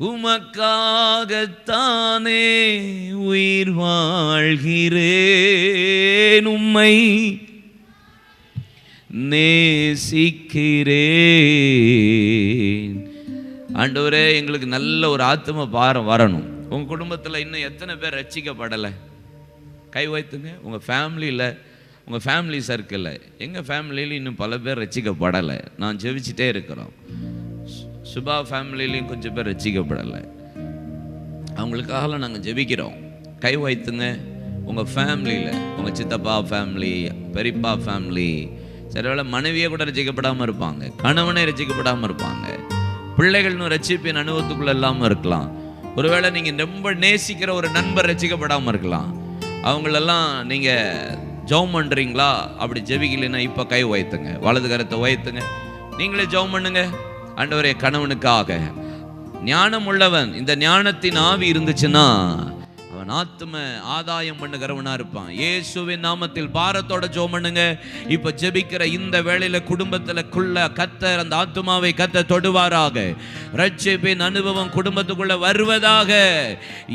உமக்காகத்தானே உயிர் வாழ்கிறேன், உம்மை நேசிக்கிறேன். ஆண்டவரே, எங்களுக்கு நல்ல ஒரு ஆத்தும பாரம் வரணும். உங்க குடும்பத்தில் இன்னும் எத்தனை பேர் ரட்சிக்கப்படலை? கை வைத்துங்க. உங்கள் ஃபேமிலியில், உங்கள் ஃபேமிலி சர்க்கிளில், எங்கள் ஃபேமிலியில் இன்னும் பல பேர் ரட்சிக்கப்படலை. நான் ஜெபிச்சுட்டே இருக்கிறோம். சுபா ஃபேமிலிலையும் கொஞ்சம் பேர் ரட்சிக்கப்படலை. அவங்களுக்காக நாங்கள் ஜெபிக்கிறோம். கை வைத்துங்க. உங்கள் ஃபேமிலியில், உங்கள் சித்தப்பா ஃபேமிலி, பெரியப்பா ஃபேமிலி, சில வேளை மனைவியே கூட ரட்சிக்கப்படாமல் இருப்பாங்க, கணவனே ரட்சிக்கப்படாமல் இருப்பாங்க, பிள்ளைகள்னு ரட்சிப்பின் அனுபவத்துக்குள்ள இல்லாமல் இருக்கலாம். ஒருவேளை நீங்கள் ரொம்ப நேசிக்கிற ஒரு நண்பர் ரட்சிக்கப்படாமல் இருக்கலாம். அவங்களெல்லாம் நீங்கள் ஜெபம் பண்ணுறீங்களா? அப்படி ஜெபிக்கலைன்னா இப்போ கை வைத்துங்க, வலது கரத்தை வைத்துங்க. நீங்களே ஜெபம் பண்ணுங்க. ஆண்டவரே, கணவனுக்காக ஞானம் உள்ளவன், இந்த ஞானத்தின் ஆவி இருந்துச்சுன்னா அவன் ஆத்தும ஆதாயம் பண்ணுகிறவனா இருப்பான். இயேசுவின் நாமத்தில் பாரத்தோட ஜெபம் பண்ணுங்க. இப்ப ஜெபிக்கிற இந்த வேளையில குடும்பத்துல கர்த்தர் அந்த ஆத்துமாவை கர்த்தர் தொடுவாராக. ரட்சிப்பின் அனுபவம் குடும்பத்துக்குள்ள வருவதாக.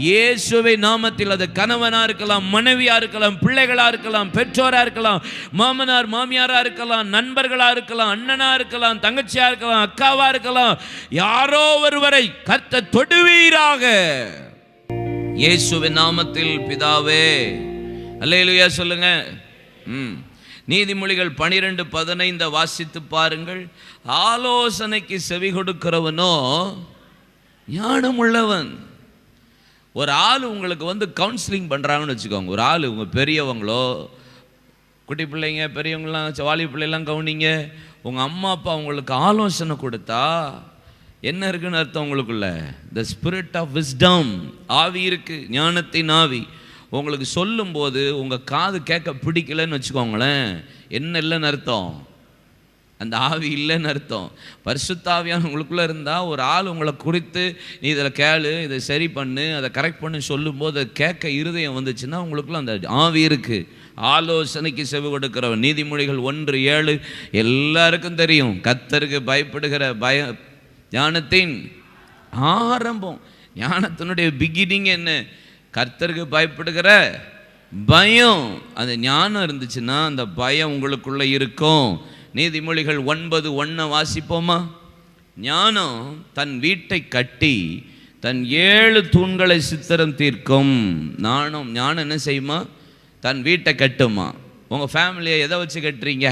இயேசுவின் நாமத்தில். அது கணவனா இருக்கலாம், மனைவியா இருக்கலாம், பிள்ளைகளா இருக்கலாம், பெற்றோரா இருக்கலாம், மாமனார் மாமியாரா இருக்கலாம், நண்பர்களா இருக்கலாம், அண்ணனா இருக்கலாம், தங்கச்சியா இருக்கலாம், அக்காவா இருக்கலாம். யாரோ ஒருவரை கர்த்தர் தொடுவீராக இயேசுவின் நாமத்தில். பிதாவே, அல்லேலூயா சொல்லுங்க. நீதிமொழிகள் 12:15 வாசித்து பாருங்கள். ஆலோசனைக்கு செவி கொடுக்கிறவனோ ஞானம் உள்ளவன். ஒரு ஆள் உங்களுக்கு கவுன்சிலிங் பண்றாங்கன்னு வச்சுக்கோங்க. ஒரு ஆள், உங்க பெரியவங்களோ, குட்டி பிள்ளைங்க, பெரியவங்களாம், வாலி பிள்ளைலாம் கவனிங்க. உங்க அம்மா அப்பா உங்களுக்கு ஆலோசனை கொடுத்தா என்ன இருக்குன்னு அர்த்தம்? உங்களுக்குள்ள the spirit of wisdom, ஆவி இருக்கு, ஞானத்தின் ஆவி. உங்களுக்கு சொல்லும் போது உங்க காது கேட்க பிடிக்கலன்னு வச்சுக்கோங்களேன், என்ன இல்லைன்னு அர்த்தம்? அந்த ஆவி இல்லைன்னு அர்த்தம். பரிசுத்த ஆவியான உங்களுக்குள்ள இருந்தா ஒரு ஆள் உங்களை குறித்து நீ இதில் கேளு, இதை சரி பண்ணு, அதை கரெக்ட் பண்ணு சொல்லும் போது அதை கேட்க இருதயம் வந்துச்சுன்னா உங்களுக்குள்ள அந்த ஆவி இருக்கு. ஆலோசனைக்கு செவி கொடுக்கிறவன். நீதிமொழிகள் 1:7 எல்லாருக்கும் தெரியும். கர்த்தருக்கு பயப்படுகிற ஞானத்தின் ஆரம்பம். ஞானத்தினுடைய பிகினிங் என்ன? கர்த்தருக்கு பயப்படுகிற பயம். அந்த ஞானம் இருந்துச்சுன்னா அந்த பயம் உங்களுக்குள்ள இருக்கும். நீதிமொழிகள் 9:1 வாசிப்போமா? ஞானம் தன் வீட்டை கட்டி தன் 7 தூண்களை சித்திரம் தீர்க்கும். ஞானம் என்ன செய்யுமா? தன் வீட்டை கட்டுமா. உங்கள் ஃபேமிலியை எதை வச்சு கட்டுறீங்க?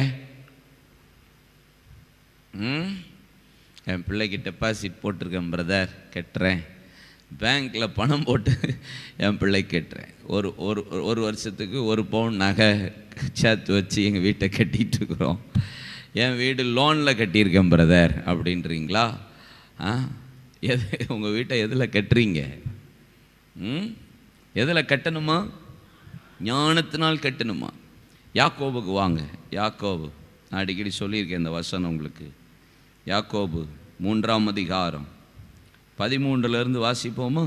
என் பிள்ளைக்கு டெபாசிட் போட்டிருக்கேன் பிரதர், கட்டுறேன். பேங்க்கில் பணம் போட்டு என் பிள்ளைக்கு கட்டுறேன். ஒரு வருஷத்துக்கு 1 பவுன் நகை சேர்த்து வச்சு எங்கள் வீட்டை கட்டிகிட்டு இருக்கிறோம். என் வீடு லோனில் கட்டியிருக்கேன் பிரதர் அப்படின்றீங்களா? உங்கள் வீட்டை எதில் கட்டுறீங்க? எதில் கட்டணுமா? ஞானத்தினால் கட்டணுமா? யாக்கோபுக்கு வாங்க. யாக்கோபு, நான் அடிக்கடி சொல்லியிருக்கேன் இந்த வசனம் உங்களுக்கு. யாக்கோபு 3ஆம் அதிகாரம் 13 வாசிப்போமா?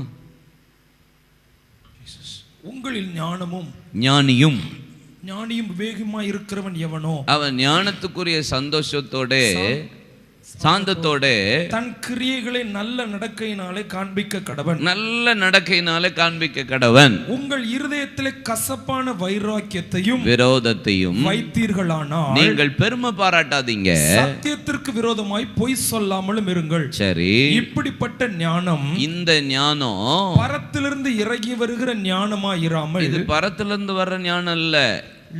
உங்களில் ஞானமும் ஞானியும் விவேகமாய் இருக்கிறவன் எவனோ அவன் ஞானத்துக்குரிய சந்தோஷத்தோட சாந்தத்தோட தன் கிரியைகளை நல்ல நடக்கையினாலே காண்பிக்க கடவன். நல்ல நடக்கையினாலே காண்பிக்க கடவன். உங்கள் இருதயத்திலே கசப்பான வைராக்கியத்தையும் விரோதத்தையும் வைத்தீர்களானால் நீங்கள் பெருமை பாராட்டாதீங்க. சத்தியத்திற்கு விரோதமாய் பொய் சொல்லாமலும் இருங்கள். சரி, இப்படிப்பட்ட ஞானம், இந்த ஞானம் பரத்திலிருந்து இறங்கி வருகிற ஞானமாயிராமல், இது பரத்திலிருந்து வர்ற ஞானம் இல்ல,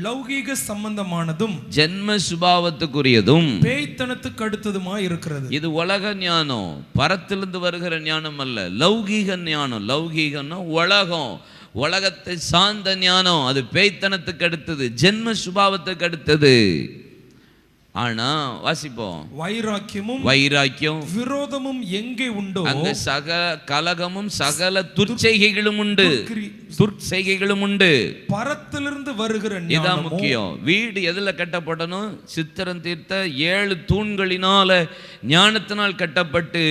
லௌகீக சம்பந்தமானதும் ஜென்ம சுபாவத்துக்குரியதும் பேய்த்தனத்துக்கு அடுத்ததுமாய் இருக்கிறது. இது உலக ஞானம், பரத்திலிருந்து வருகிற ஞானம் அல்ல, லௌகீக ஞானம். லௌகீகம்னா உலகம், உலகத்தை சார்ந்த ஞானம். அது பேய்த்தனத்துக்கு அடுத்தது, ஜென்ம சுபாவத்துக்கு அடுத்தது. ஆனா வாசிப்போம், வைராக்கியம் விரோதமும் எங்கே உண்டோ அங்க கலகமும் சகல துர்ச்செய்கைகளும் உண்டு. பரத்திலிருந்து வருகிற இதான் முக்கியம். வீடு எதுல கட்டப்படணும்? சித்திரம் தீர்த்த 7 தூண்களினால, ஞானத்தினால் கட்டப்பட்டு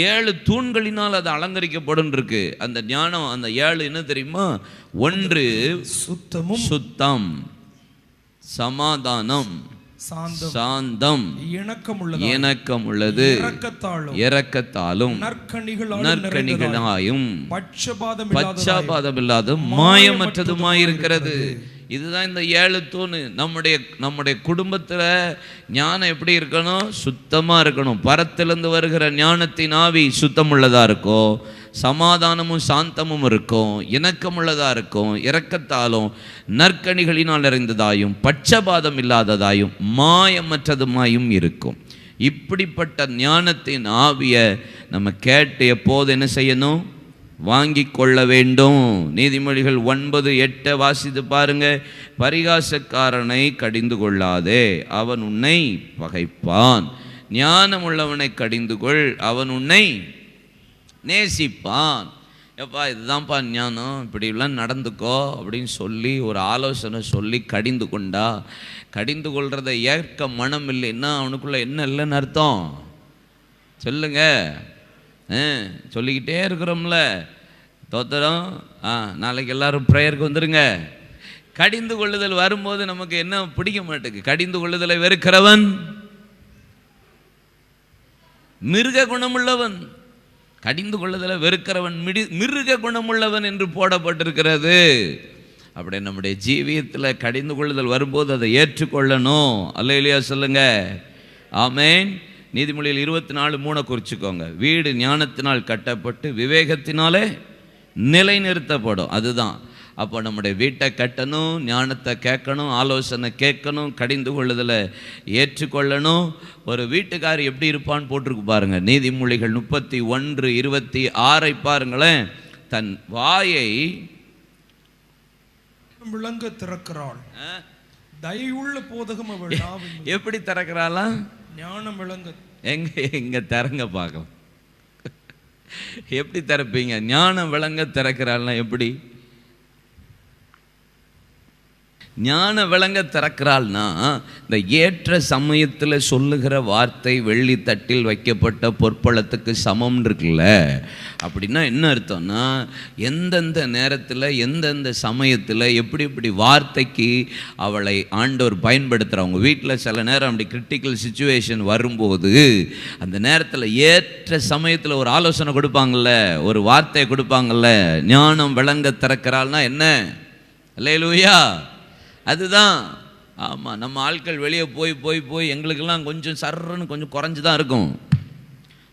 7 தூண்களினால் அது அலங்கரிக்கப்படும் இருக்கு. அந்த ஞானம், அந்த 7 என்ன தெரியுமா? 1 சுத்தம், சமாதானம், சாந்தம், இணக்கம் உள்ளது, இரக்கத்தாலும், நற்கனிகளாயும், பட்சபாதம் இல்லாத மாயமற்றதுமாயிருக்கிறது. இதுதான் இந்த 7 தூண். நம்முடைய குடும்பத்துல ஞானம் எப்படி இருக்கணும்? சுத்தமா இருக்கணும். பரத்திலிருந்து வருகிற ஞானத்தின் ஆவி சுத்தம் உள்ளதா இருக்கும், சமாதானமும் சாந்தமும் இருக்கும், இணக்கமுள்ளதா இருக்கும், இரக்கத்தாலும் நற்கனிகளினால் நிறைந்ததாயும் பட்சபாதம் இல்லாததாயும் மாயமற்றதுமாயும் இருக்கும். இப்படிப்பட்ட ஞானத்தின் ஆவியை நம்ம கேட்டு எப்போது என்ன செய்யணும்? வாங்கி கொள்ள வேண்டும். நீதிமொழிகள் 9:8 வாசித்து பாருங்க. பரிகாசக்காரனை கடிந்து கொள்ளாதே, அவன் உன்னை பகைப்பான். ஞானம் உள்ளவனை கடிந்து கொள், அவன் உன்னை நேசிப்பான். எப்பா இதுதான்ப்பா ஞானம், இப்படிலாம் நடந்துக்கோ அப்படின்னு சொல்லி ஒரு ஆலோசனை சொல்லி கடிந்து கொண்டா, கடிந்து கொள்றதை ஏற்க மனம் இல்லைன்னா அவனுக்குள்ள என்ன இல்லைன்னு அர்த்தம்? சொல்லுங்க. சொல்லிக்கிட்டே இருக்கிறோம்ல, தோத்திரம். நாளைக்கு எல்லாரும் ப்ரேயருக்கு வந்துருங்க. கடிந்து கொள்ளுதல் வரும்போது நமக்கு என்ன பிடிக்க மாட்டேங்குது? கடிந்து கொள்ளுதலை வெறுக்கிறவன் மிருக குணமுள்ளவன். கடிந்து கொள்ளுதலை வெறுக்கிறவன் மிருக குணமுள்ளவன் என்று போடப்பட்டிருக்கிறது. அப்படி நம்முடைய ஜீவியத்தில் கடிந்து கொள்ளுதல் வரும்போது அதை ஏற்றுக்கொள்ளணும். அல்லேலூயா சொல்லுங்க. ஆமேன். நீதிமொழியில் 24:3 குறிச்சுக்கோங்க. வீடு ஞானத்தினால் கட்டப்பட்டு விவேகத்தினாலே நிலைநிறுத்தப்படும். அதுதான். அப்போ நம்முடைய வீட்டை கட்டணும், ஞானத்தை கேட்கணும், ஆலோசனை கேட்கணும், கடிந்து கொள்ளுதலை ஏற்றுக்கொள்ளணும். ஒரு வீட்டுக்கார் எப்படி இருப்பான்னு போட்டிருக்கு பாருங்க. நீதிமொழிகள் 31:26 பாருங்களேன். தன் வாயை விளங்க திறக்கிறாள், தயவுள்ள போதகம் அவள் எப்படி திறக்கிறாளா? ஞானம் விளங்க. எங்க திறங்க பார்க்கலாம். எப்படி திறப்பீங்க? ஞானம் விளங்க திறக்கிறாள்னா எப்படி? ஞான விளங்க திறக்கிறாள்னா இந்த ஏற்ற சமயத்தில் சொல்லுகிற வார்த்தை வெள்ளி தட்டில் வைக்கப்பட்ட பொற்பளத்துக்கு சமம் இருக்குல்ல. அப்படின்னா என்ன அர்த்தம்னா, எந்தெந்த நேரத்தில் எந்தெந்த சமயத்தில் எப்படி எப்படி வார்த்தைக்கு அவளை ஆண்டவர் பயன்படுத்துகிறவங்க. வீட்டில் சில நேரம் அப்படி கிரிட்டிக்கல் சிச்சுவேஷன் வரும்போது அந்த நேரத்தில் ஏற்ற சமயத்தில் ஒரு ஆலோசனை கொடுப்பாங்கள்ல, ஒரு வார்த்தையை கொடுப்பாங்கள்ல. ஞானம் விளங்க திறக்கிறாள்னா என்ன? அல்லேலூயா. அதுதான். ஆமாம், நம்ம ஆட்கள் வெளியே போய் போய் போய் எங்களுக்கெல்லாம் கொஞ்சம் சர்றன்னு கொஞ்சம் குறைஞ்சி தான் இருக்கும்.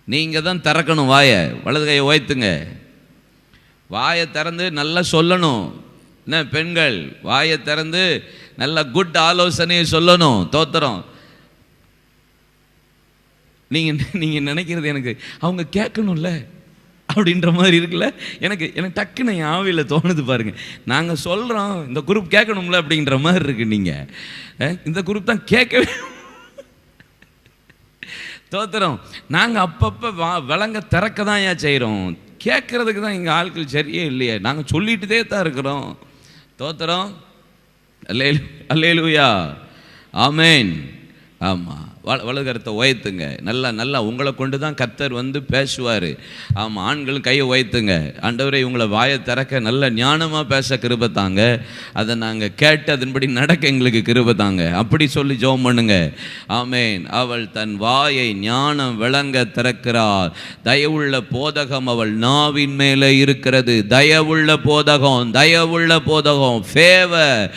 நீங்கள் தான் திறக்கணும் வாயை. வலது கையை உயர்த்துங்க. வாயை திறந்து நல்லா சொல்லணும். என்ன பெண்கள், வாயை திறந்து நல்ல குட் ஆலோசனையை சொல்லணும். தோத்திரம். நீங்கள் நினைக்கிறது எனக்கு அவங்க கேட்கணும்ல அப்படின்ற மாதிரி இருக்குல்ல. எனக்கு டக்குன்னு என் ஆவியில் தோணுது பாருங்க. நாங்கள் சொல்கிறோம் இந்த குரூப் கேட்கணும்ல அப்படின்ற மாதிரி இருக்கு. நீங்கள் இந்த குரூப் தான் கேட்கவே. தோத்திரம். நாங்கள் அப்பப்போ விளங்க திறக்க தான் ஏன் செய்கிறோம்? கேட்கறதுக்கு தான் எங்கள் ஆட்கள் சரியே இல்லையே. நாங்கள் சொல்லிட்டுதே தான் இருக்கிறோம். தோத்திரம். அல்லேலூயா. ஆமேன். ஆமாம். வலதுகரத்தை உயர்த்துங்க. நல்லா உங்களை கொண்டு தான் கர்த்தர் வந்து பேசுவார். ஆமாம், ஆண்களும் கையை உயர்த்துங்க. ஆண்டவரே உங்களை வாயை திறக்க நல்ல ஞானமாக பேச கிருபை தாங்க. அதை நாங்கள் கேட்டு அதன்படி நடக்க எங்களுக்கு கிருபை தாங்க. அப்படி சொல்லி ஜெபம் பண்ணுங்க. ஆமேன். அவள் தன் வாயை ஞானம் விளங்க திறக்கிறாள். தயவுள்ள போதகம் அவள் நாவின் மேலே இருக்கிறது. தயவுள்ள போதகம், தயவுள்ள போதகம், ஃபேவர்.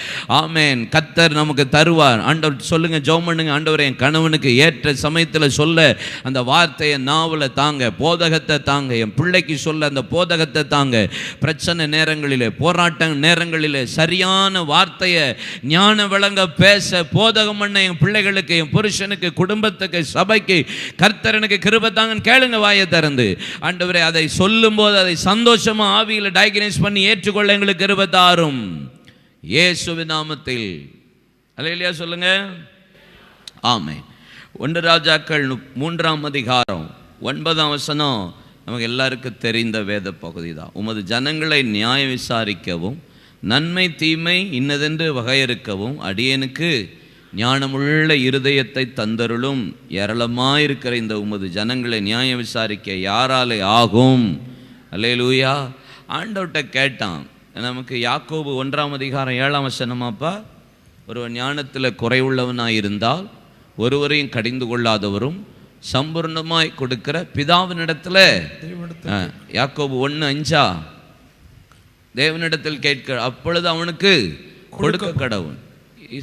ஆமேன். கர்த்தர் நமக்கு தருவார். ஆண்டவர் சொல்லுங்க, ஜெபம் பண்ணுங்க. ஆண்டவரே என் கணவனுக்கு ஏற்ற சமயத்தில் சொல்ல அந்த வார்த்தையை நாவல தாங்க, போதகத்தை தாங்க. என் பிள்ளைக்கு சொல்ல அந்த போதகத்தை தாங்க. பிரச்சனை நேரங்களிலே, போராட்ட நேரங்களிலே சரியான வார்த்தையை ஞான விளங்க பேச போதகம் பண்ண என் பிள்ளைகளுக்கு, என் புருஷனுக்கு, குடும்பத்துக்கு, சபைக்கு கர்த்தர் எனக்கு கிருபை தாங்கன்னு கேளுங்க வாயை திறந்து. ஆண்டவரே அதை சொல்லும் போது அதை சந்தோஷமா ஆவியில் டயக்னைஸ் பண்ணி ஏற்றுக்கொள்ள எங்களுக்கு கிருபை தாரும் இயேசுவின் நாமத்தில். அல்லேலூயா சொல்லுங்க. ஆமென். 1 ராஜாக்கள் 3ஆம் அதிகாரம் 9ஆம் வசனம் நமக்கு எல்லாருக்கும் தெரிந்த வேத பகுதி தான். உமது ஜனங்களை நியாய விசாரிக்கவும் நன்மை தீமை இன்னதென்று வகையறுக்கவும் அடியேனுக்கு ஞானமுள்ள இருதயத்தை தந்தருளும். ஏராளமாயிருக்கிற இந்த உமது ஜனங்களை நியாய விசாரிக்க யாராலே ஆகும்? அல்லேலூயா. ஆண்டவர்கிட்ட கேட்டான். நமக்கு யாக்கோபு 1ஆம் அதிகாரம் 7ஆம் வசனமாப்பா, ஒருவன் ஞானத்தில் குறைவுள்ளவனாய் இருந்தால் ஒருவரையும் கடிந்து கொள்ளாதவரும் சம்பூர்ணமாய் கொடுக்கிற பிதாவினிடத்தில், யாக்கோபு 1:5, தேவனிடத்தில் கேட்க அப்பொழுது அவனுக்கு கொடுக்க கடவுள்.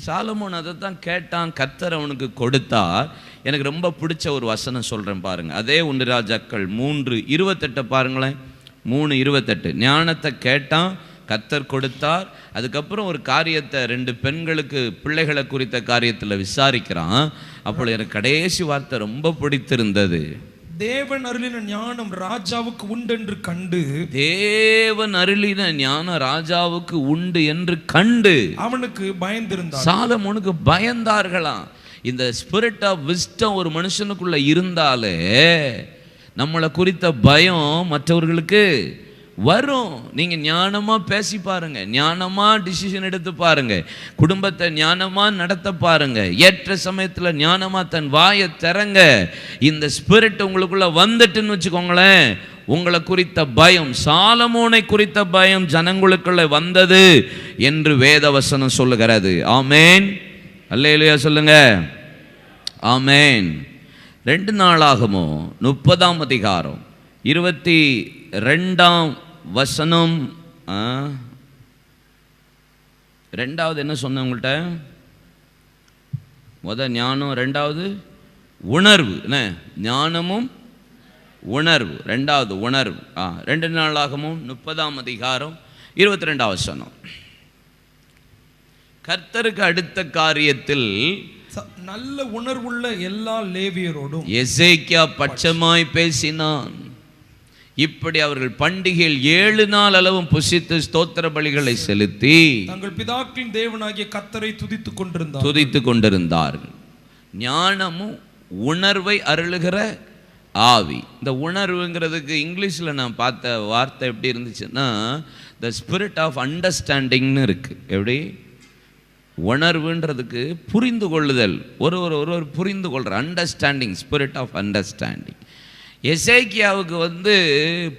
சாலமோன் அதை தான் கேட்டான், கர்த்தர் அவனுக்கு கொடுத்தார். எனக்கு ரொம்ப பிடிச்ச ஒரு வசனம் சொல்கிறேன் பாருங்கள். அதே 1 ராஜாக்கள் 3:28 பாருங்களேன். 3:28 ஞானத்தை கேட்டான், கர்த்தர் கொடுத்தார். அதுக்கப்புறம் ஒரு காரியத்தை 2 பெண்களுக்கு பிள்ளைகளை குறித்த காரியத்தில் விசாரிக்கிறான். அப்பொழுது எனக்கு கடைசி வார்த்தை ரொம்ப பிடித்திருந்தது. தேவன் அருளின ஞானம் ராஜாவுக்கு உண்டு என்று கண்டு, தேவன் அருளின ஞானம் ராஜாவுக்கு உண்டு என்று கண்டு அவனுக்கு பயந்திருந்தார். சாலமோனுக்கு பயந்தார்களாம். இந்த ஸ்பிரிட் ஆஃப் விஸ்டம் ஒரு மனுஷனுக்குள்ள இருந்தாலே நம்மளை குறித்த பயம் மற்றவர்களுக்கு வரும். நீங்கள் ஞானமாக பேசி பாருங்க, ஞானமாக டிசிஷன் எடுத்து பாருங்க, குடும்பத்தை ஞானமாக நடத்த பாருங்க, ஏற்ற சமயத்தில் ஞானமாக தன் வாயை திறங்க. இந்த ஸ்பிரிட் உங்களுக்குள்ள வந்துட்டுன்னு வச்சுக்கோங்களேன், உங்களை குறித்த பயம், சாலமோனை குறித்த பயம் ஜனங்களுக்குள்ள வந்தது என்று வேதவசனம் சொல்லுகிறது. ஆமேன், அல்லேலூயா சொல்லுங்க. ஆமேன். 2 நாளாகமோ 30ஆம் அதிகாரம் 22ஆம் வசனம். 2வது என்ன சொன்ன உங்கள்கிட்ட? ஞானம், 2வது உணர்வு. என்ன? ஞானமும் உணர்வு. 2வது உணர்வு. 2 நாளாகமும் 30ஆம் அதிகாரம் 22ஆம் வசனம். கர்த்தருக்கு அடுத்த காரியத்தில் நல்ல உணர்வுள்ள எல்லா லேவியரோடும் எசேக்கியா பட்சமாய் பேசினான். இப்படி அவர்கள் பண்டிகையில் 7 நாள் அளவும் புசித்து ஸ்தோத்திர பலிகளை செலுத்தி தங்கள் பிதாக்களின் தேவனாகிய கர்த்தரை துதித்துக் கொண்டிருந்தார்கள். ஞானமும் உணர்வை அருளுகிற ஆவி. இந்த உணர்வுங்கிறதுக்கு இங்கிலீஷில் நான் பார்த்த வார்த்தை எப்படி இருந்துச்சுன்னா, த ஸ்பிரிட் ஆஃப் அண்டர்ஸ்டாண்டிங்னு இருக்கு. எப்படி? உணர்வுன்றதுக்கு புரிந்து கொள்ளுதல், ஒருவர் புரிந்து கொள்கிற அண்டர்ஸ்டாண்டிங், ஸ்பிரிட் ஆஃப் அண்டர்ஸ்டாண்டிங். எசேக்கியாவுக்கு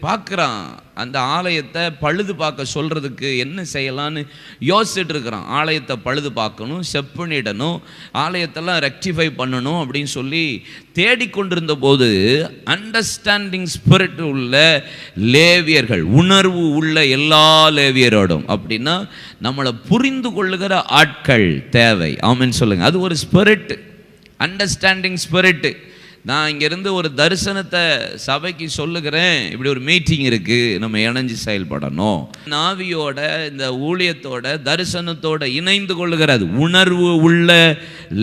பார்க்குறான், அந்த ஆலயத்தை பழுது பார்க்க சொல்கிறதுக்கு என்ன செய்யலான்னு யோசிச்சுட்டு இருக்கிறான். ஆலயத்தை பழுது பார்க்கணும், செப்பனிடணும், ஆலயத்தெல்லாம் ரெக்டிஃபை பண்ணணும் அப்படின்னு சொல்லி தேடிக்கொண்டிருந்த போது அண்டர்ஸ்டாண்டிங் ஸ்பிரிட் உள்ள லேவியர்கள், உணர்வு உள்ள எல்லா லேவியரோடும், அப்படின்னா நம்மளை புரிந்து கொள்ளுகிற ஆட்கள் தேவை. ஆமென் சொல்லுங்கள். அது ஒரு ஸ்பிரிட், அண்டர்ஸ்டாண்டிங் ஸ்பிரிட். நான் இங்கேருந்து ஒரு தரிசனத்தை சபைக்கு சொல்லுகிறேன், இப்படி ஒரு மீட்டிங் இருக்குது, நம்ம இணைஞ்சு செயல்படணும். ஆவியோட இந்த ஊழியத்தோட தரிசனத்தோட இணைந்து கொள்ளுகிறது. உணர்வு உள்ள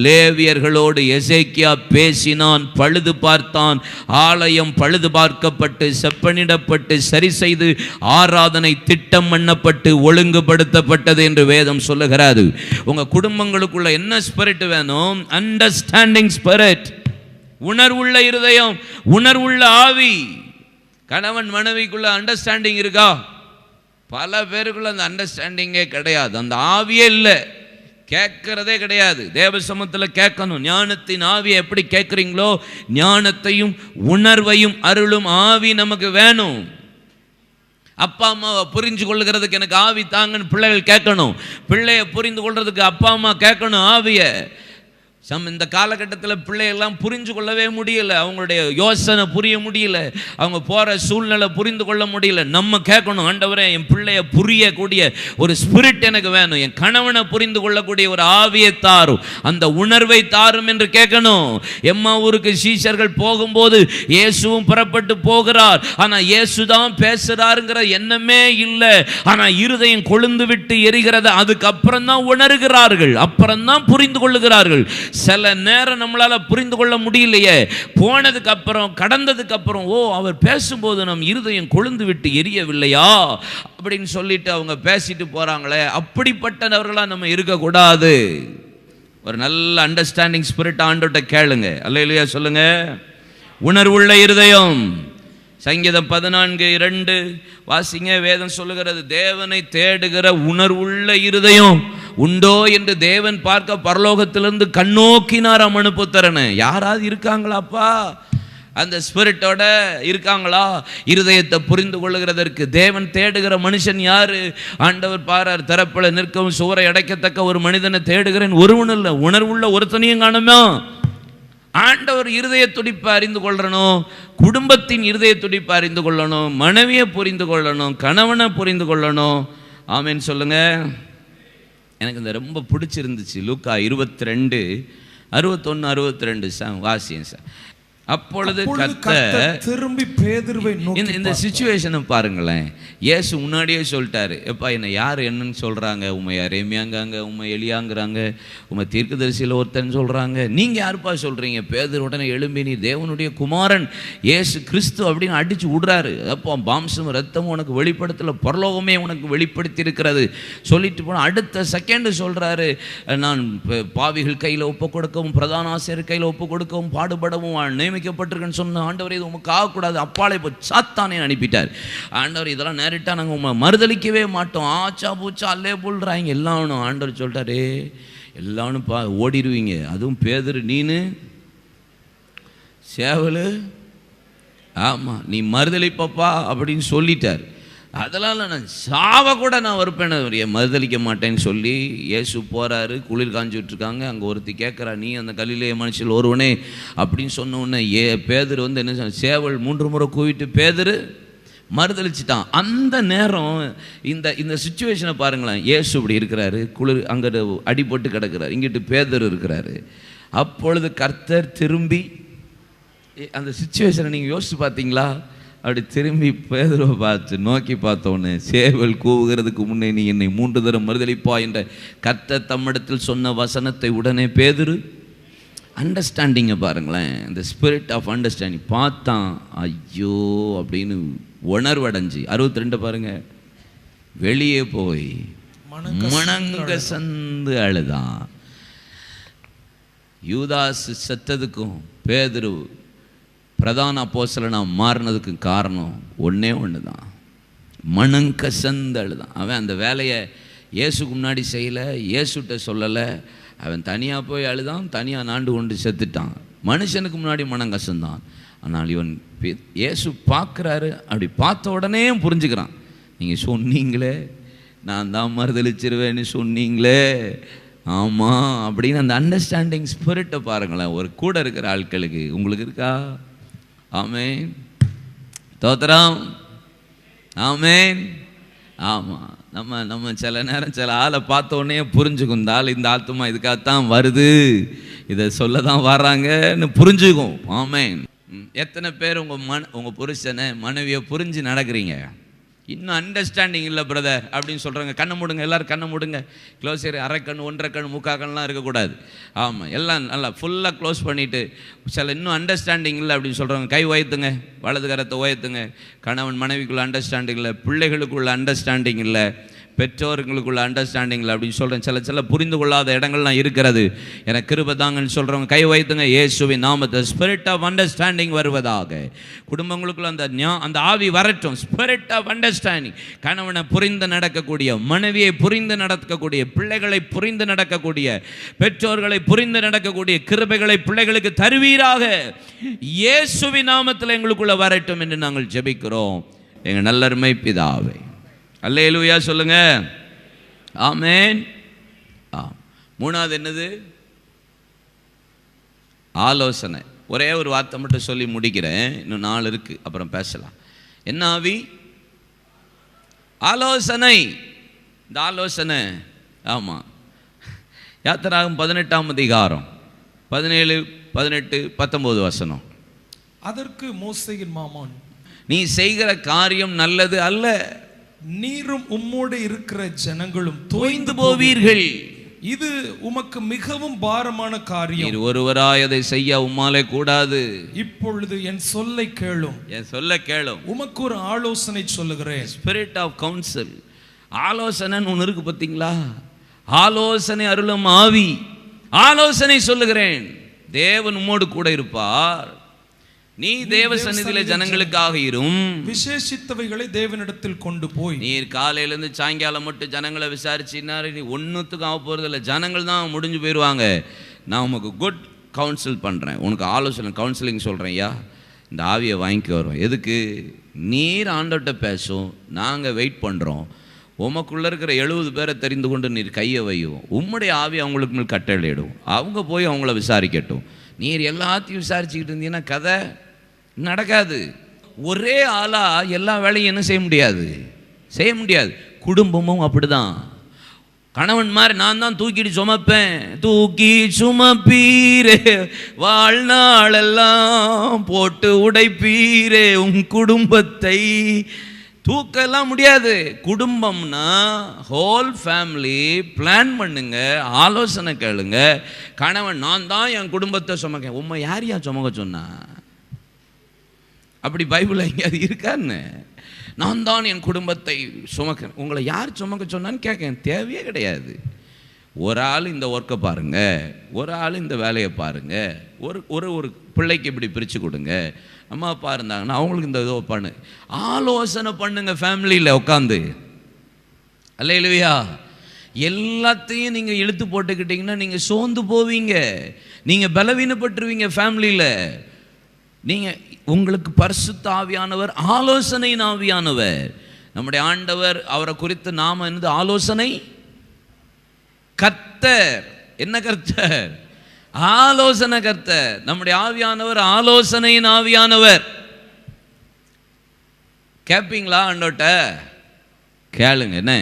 லேவியர்களோடு எசேக்கியா பேசினான், பழுது பார்த்தான். ஆலயம் பழுது பார்க்கப்பட்டு செப்பனிடப்பட்டு சரி செய்து ஆராதனை திட்டம் பண்ணப்பட்டு ஒழுங்குபடுத்தப்பட்டது என்று வேதம் சொல்லுகிறது. உங்கள் குடும்பங்களுக்குள்ள என்ன ஸ்பிரிட் வேணும்? அண்டர்ஸ்டாண்டிங் ஸ்பிரிட், உணர்வுள்ள இருதயம், உணர்வுள்ள ஆவி. கணவன் மனைவிக்குள்ள அண்டர்ஸ்டாண்டிங் இருக்கா? பல பேருக்குள்ள அந்த அண்டர்ஸ்டாண்டிங்கே கிடையாது, அந்த ஆவியே இல்லை, கேட்கறதே கிடையாது. தேவ சமூகத்தில் கேட்கணும். ஞானத்தின் ஆவியை எப்படி கேட்குறீங்களோ, ஞானத்தையும் உணர்வையும் அருளும் ஆவி நமக்கு வேணும். அப்பா அம்மாவை புரிஞ்சு கொள்ளுகிறதுக்கு எனக்கு ஆவி தாங்கன்னு பிள்ளைகள் கேட்கணும். பிள்ளைய புரிந்து கொள்றதுக்கு அப்பா அம்மா கேட்கணும் ஆவியை. இந்த காலகட்டத்தில் பிள்ளையெல்லாம் புரிஞ்சு கொள்ளவே முடியல, அவங்களுடைய யோசனை புரிய முடியல, அவங்க போகிற சூழ்நிலை புரிந்து கொள்ள முடியல. நம்ம கேட்கணும், ஆண்டவரே என் பிள்ளைய புரியக்கூடிய ஒரு ஸ்பிரிட் எனக்கு வேணும், என் கணவனை புரிந்து கொள்ளக்கூடிய ஒரு ஆவியை தாரும், அந்த உணர்வை தாரும் என்று கேட்கணும். எம்மா ஊருக்கு சீஷர்கள் போகும்போது இயேசுவும் புறப்பட்டு போகிறார், ஆனால் இயேசு தான் பேசுகிறாருங்கிற எண்ணமே இல்லை. ஆனால் இருதயம் கொழுந்து விட்டு எரிகிறது. அதுக்கப்புறம் தான் உணர்கிறார்கள், அப்புறம் தான் புரிந்து கொள்ளுகிறார்கள். சில நேரம் நம்மளால புரிந்து கொள்ள முடியலையே, போனதுக்கு அப்புறம் கடந்ததுக்கு அப்புறம் ஓ அவர் பேசும்போது நம் இருதயம் கொழுந்து விட்டு எரியவில்லையா அப்படின்னு சொல்லிட்டு அவங்க பேசிட்டு போறாங்களே, அப்படிப்பட்டவர்களா நம்ம இருக்கக்கூடாது. ஒரு நல்ல அண்டர்ஸ்டாண்டிங் ஸ்பிரிட் ஆண்டவர்கிட்ட கேளுங்க. அல்லேலூயா சொல்லுங்க. உணர்வுள்ள இருதயம். சங்கீதம் 14:2 வாசிங்க. வேதம் சொல்லுகிறது, தேவனை தேடுகிற உணர்வுள்ள இருதயம் உண்டோ என்று தேவன் பார்க்க பரலோகத்திலிருந்து கண்ணோக்கினார் மனுபுத்திரன். யாராவது இருக்காங்களாப்பா அந்த ஸ்பிரிட்டோட இருக்காங்களா? இருதயத்தை புரிந்து கொள்ளுகிறதற்கு தேவன் தேடுகிற மனுஷன் யாரு? ஆண்டவர் பாரார், திறப்பில் நிற்கவும் சுவரை அடைக்கத்தக்க ஒரு மனிதனை தேடுகிறேன், ஒருவன் இல்லை, உணர்வுள்ள ஒருத்தனையும் காணுமா? ஆண்டவர் இருதய துடிப்பை அறிந்து கொள்ளணும், குடும்பத்தின் இருதய துடிப்பை அறிந்து கொள்ளணும், மனைவியை புரிந்து கொள்ளணும், கணவனை புரிந்து கொள்ளணும். ஆமேன்னு சொல்லுங்க. எனக்கு இந்த ரொம்ப பிடிச்சிருந்துச்சு. லூக்கா 22:61-62 வாசியம் சார். அப்பொழுது கர்த்தர் திரும்பி பேதுருவை நோக்கி, இந்த சிச்சுவேஷனை பாருங்களேன். இயேசு முன்னாடியே சொல்லிட்டாரு, எப்பா என்னை யார் என்னன்னு சொல்கிறாங்க? உண்மை அரேமியாங்காங்க, உண்மை எலியாங்கிறாங்க, உண்மை தீர்க்கதரிசியில் ஒருத்தன் சொல்கிறாங்க, நீங்கள் யாருப்பா சொல்கிறீங்க? பேதுரு உடனே எழும்பி, நீ தேவனுடைய குமாரன் இயேசு கிறிஸ்து அப்படின்னு அடித்து விடுறாரு. அப்போ மாம்சம் ரத்தமும் உனக்கு வெளிப்படுத்தல, பரலோகமே உனக்கு வெளிப்படுத்தி இருக்கிறது சொல்லிட்டு போனால் அடுத்த செகண்டு சொல்கிறாரு, நான் பாவிகள் கையில் ஒப்பு கொடுக்கவும் பிரதான ஆசிரியர் கையில் ஒப்பு கொடுக்கவும் பாடுபடவும் நியமிக்கப்பட்டிருக்குன்னு சொன்ன ஆண்டவர், இது உமக்கு ஆகக்கூடாது, அப்பாலை இப்போ சாத்தானே அனுப்பிட்டார். ஆண்டவர் இதெல்லாம் நேரிட்டா நாங்கள் உங்களை மறுதளிக்கவே மாட்டோம், ஆச்சா பூச்சா அல்லே போல்றாங்க எல்லாம். ஆண்டவர் சொல்லிட்டாரு, எல்லாரும் ஓடிடுவீங்க. அதுவும் பேதுரு, நீனு சேவலு, ஆமாம் நீ மறுதளிப்பப்பா அப்படின்னு சொல்லிட்டார். அதெல்லாம் நான் சாவ கூட நான் வருப்பேன், மறுதளிக்க மாட்டேன்னு சொல்லி இயேசு போகிறாரு. குளிர் காஞ்சிட்ருக்காங்க. அங்கே ஒருத்தி கேட்குறா, நீ அந்த கலிலேய மனுஷில் ஒருவனே அப்படின்னு சொன்ன உடனே பேதுரு வந்து என்ன சொன்ன, சேவல் 3 முறை கூவிட்டு பேதுரு மறுதளிச்சிட்டான். அந்த நேரம் இந்த சுச்சுவேஷனை பாருங்களேன். இயேசு இப்படி இருக்கிறாரு, குளிர் அங்கே அடிபட்டு கிடக்கிறார், இங்கிட்டு பேதுரு இருக்கிறாரு. அப்பொழுது கர்த்தர் திரும்பி, அந்த சுச்சுவேஷனை நீங்கள் யோசிச்சு பார்த்தீங்களா? அப்படி திரும்பி பேதுருவை பார்த்து நோக்கி பார்த்தோன்னே, சேவல் கூவுகிறதுக்கு முன்னே நீ என்னை 3 தரம் மறுதளிப்பா என்ற கர்த்தர் தம்மிடத்தில் சொன்ன வசனத்தை உடனே பேதுரு அண்டர்ஸ்டாண்டிங்கை பாருங்களேன், இந்த ஸ்பிரிட் ஆஃப் அண்டர்ஸ்டாண்டிங் பார்த்தான். ஐயோ அப்படின்னு உணர்வடைஞ்சு 62 பாருங்க, வெளியே போய் மணங்க சந்து அழுதான். யூதாசு செத்ததுக்கும் பேதுரு பிரதான அப்போஸ்தலனா மாறினதுக்கு காரணம் ஒன்றே ஒன்று தான், மனங்கசந்து அழுதான். அவன் அந்த வேலையை இயேசுக்கு முன்னாடி செய்யலை, இயேசுகிட்ட சொல்லலை, அவன் தனியாக போய் அழுதான், தனியாக நாண்டு கொண்டு செத்துட்டான். மனுஷனுக்கு முன்னாடி மனங்கசந்தான். ஆனால் இவன் இயேசு பார்க்குறாரு, அப்படி பார்த்த உடனே புரிஞ்சுக்கிறான். நீங்கள் சொன்னீங்களே நான் தான் மறுதளிச்சிருவேன்னு சொன்னீங்களே, ஆமாம் அப்படின்னு அந்த அண்டர்ஸ்டாண்டிங் ஸ்பிரிட்டை பாருங்களேன். ஒரு கூட இருக்கிற ஆட்களுக்கு உங்களுக்கு இருக்கா? ஆமேன், தோத்திரம், ஆமேன். ஆமாம், நம்ம சில நேரம் சில ஆளை பார்த்தோன்னே புரிஞ்சுக்கும், இந்த ஆள் இந்த ஆத்துமா இதுக்காகத்தான் வருது, இதை சொல்ல தான் வர்றாங்கன்னு புரிஞ்சுக்கும். ஆமேன். எத்தனை பேர் உங்கள் புருஷனை மனைவியை புரிஞ்சு நடக்கிறீங்க? இன்னும் அண்டர்ஸ்டாண்டிங் இல்லை பிரதர் அப்படின்னு சொல்கிறாங்க. கண்ணை மூடுங்க, எல்லோரும் கண்ணை மூடுங்க. க்ளோஸர், அரை கண், 1.5 கண், 3/4 கண்லாம் இருக்கக்கூடாது. ஆமாம், எல்லாம் நல்லா ஃபுல்லாக க்ளோஸ் பண்ணிவிட்டு, சில இன்னும் அண்டர்ஸ்டாண்டிங் இல்லை அப்படின்னு சொல்கிறாங்க. கை உயர்த்துங்க, வலது கரத்தை உயர்த்துங்க. கணவன் மனைவிக்குள்ள அண்டர்ஸ்டாண்டிங் இல்லை, பிள்ளைகளுக்குள்ள அண்டர்ஸ்டாண்டிங் இல்லை, பெற்றோர்களுக்குள்ள அண்டர்ஸ்டாண்டிங் இல்லை அப்படின்னு சொல்கிறேன். சில புரிந்து கொள்ளாத இடங்கள்லாம் இருக்கிறது. எனக்கு கிருபை தாங்கன்னு சொல்கிறவங்க கை வைத்துங்க. இயேசுவின் நாமத்தில் ஸ்பிரிட் ஆஃப் அண்டர்ஸ்டாண்டிங் வருவதாக. குடும்பங்களுக்குள்ள அந்த ஆவி வரட்டும். ஸ்பிரிட் ஆஃப் அண்டர்ஸ்டாண்டிங், கணவனை புரிந்து நடக்கக்கூடிய, மனைவியை புரிந்து நடக்கக்கூடிய, பிள்ளைகளை புரிந்து நடக்கக்கூடிய, பெற்றோர்களை புரிந்து நடக்கக்கூடிய கிருபைகளை பிள்ளைகளுக்கு தருவீராக. இயேசுவின் நாமத்தில் எங்களுக்குள்ள வரட்டும் என்று நாங்கள் ஜெபிக்கிறோம் எங்கள் நல்லருமை பிதாவே. அல்லேலூயா சொல்லுங்க. ஆமேன். மூணாவது என்னது? ஆலோசனை. ஒரே ஒரு வார்த்தை மட்டும் சொல்லி முடிக்கிறேன், இன்னும் 4 இருக்கு, அப்புறம் பேசலாம். என்ன ஆவி? ஆலோசனை. இந்த ஆலோசனை, ஆமாம், யாத்திராகமம் 18ஆம் அதிகாரம் 17, 18, 19 வசனம். அதற்கு மோசேயின் மாமான், நீ செய்கிற காரியம் நல்லது அல்ல, நீரும் உம்மோடு இருக்கிற ஜனங்களும் தோய்ந்து போவீர்கள். இது உமக்கு மிகவும் பாரமான காரியம், நீர் ஒருவராய் அதை செய்ய உம்மாலே கூடாது. இப்பொழுது என் சொல்லை கேளும். என் சொல்ல கேளும். உமக்கு ஒரு ஆலோசனை சொல்லுகிறேன். Spirit of council. ஆலோசனை ஒன்று இருக்கு பார்த்தீங்களா? ஆலோசனை அருளும் ஆவி. ஆலோசனை சொல்லுகிறேன். தேவன் உம்மோடு கூட இருப்பார். நீ தேவ சந்நிதியிலே ஜனங்களுக்காக இரும். விசேஷித்தவைகளை தேவனிடத்தில் கொண்டு போய். நீர் காலையிலேருந்து சாயங்காலம் மட்டும் ஜனங்களை விசாரிச்சினாரு, நீ ஒன்றுத்துக்கும் ஆக போகிறதில்ல. ஜனங்கள் தான் முடிஞ்சு போயிடுவாங்க. நான் உனக்கு குட் கவுன்சில் பண்ணுறேன், உனக்கு ஆலோசனை கவுன்சிலிங் சொல்கிறேன். ஐயா, இந்த ஆவியை வாங்கிக்க வரோம். எதுக்கு? நீர் ஆண்டவர்கிட்ட பேசும், நாங்கள் வெயிட் பண்ணுறோம். உமக்குள்ளே இருக்கிற 70 பேரை தெரிந்து கொண்டு நீர் கையை வையும். உம்முடைய ஆவி அவங்களுக்கு மேல் கட்டளையிடும். அவங்க போய் அவங்கள விசாரிக்கட்டும். நீர் எல்லாத்தையும் விசாரிச்சுக்கிட்டு இருந்தீங்கன்னா கதை நடக்காது. ஒரே ஆளா எல்லா வேலையும் என்ன செய்ய முடியாது. குடும்பமும் அப்படிதான். கணவன் மாதிரி நான் தான் தூக்கிட்டு சுமப்பேன், தூக்கி சுமப்பீரே வாழ்நாளெல்லாம் போட்டு உடைப்பீரே உன் குடும்பத்தை. தூக்கலாம் முடியாது. குடும்பம்னா ஹோல் ஃபேமிலி. பிளான் பண்ணுங்க, ஆலோசனை கேளுங்க. கணவன் நான் தான் என் குடும்பத்தை சுமக்க. உண்மை யார் சுமக்க சொன்னா? அப்படி பைபிள் எங்கேயாவது இருக்கான்னு? நான் தான் என் குடும்பத்தை சுமக்கிறேன். உங்களை யார் சுமக்க சொன்னான்னு கேட்க தேவையே கிடையாது. ஒரு ஆள் இந்த ஒர்க்கை பாருங்க, ஒரு ஆள் இந்த வேலையை பாருங்க. ஒரு பிள்ளைக்கு இப்படி பிரித்து கொடுங்க. அம்மா அப்பா இருந்தாங்கன்னா அவங்களுக்கு இந்த இதோ பண்ணு. ஆலோசனை பண்ணுங்க ஃபேமிலியில் உட்காந்து. அல்லேலூயா. எல்லாத்தையும் நீங்கள் இழுத்து போட்டுக்கிட்டீங்கன்னா நீங்கள் சோர்ந்து போவீங்க, நீங்கள் பலவீனப்பட்டுருவீங்க ஃபேமிலியில். நீங்கள் உங்களுக்கு பரிசுத்த ஆவியானவர், ஆலோசனையின் ஆவியானவர். நம்முடைய ஆண்டவர், அவரை குறித்து நாம என்னது? ஆலோசனை கர்த்தர். என்ன கர்த்தர்? ஆலோசனை கர்த்தர். நம்முடைய ஆவியானவர் ஆலோசனையின் ஆவியானவர். கேட்பீங்களா? ஆண்டவர்ட்ட கேளுங்க. என்ன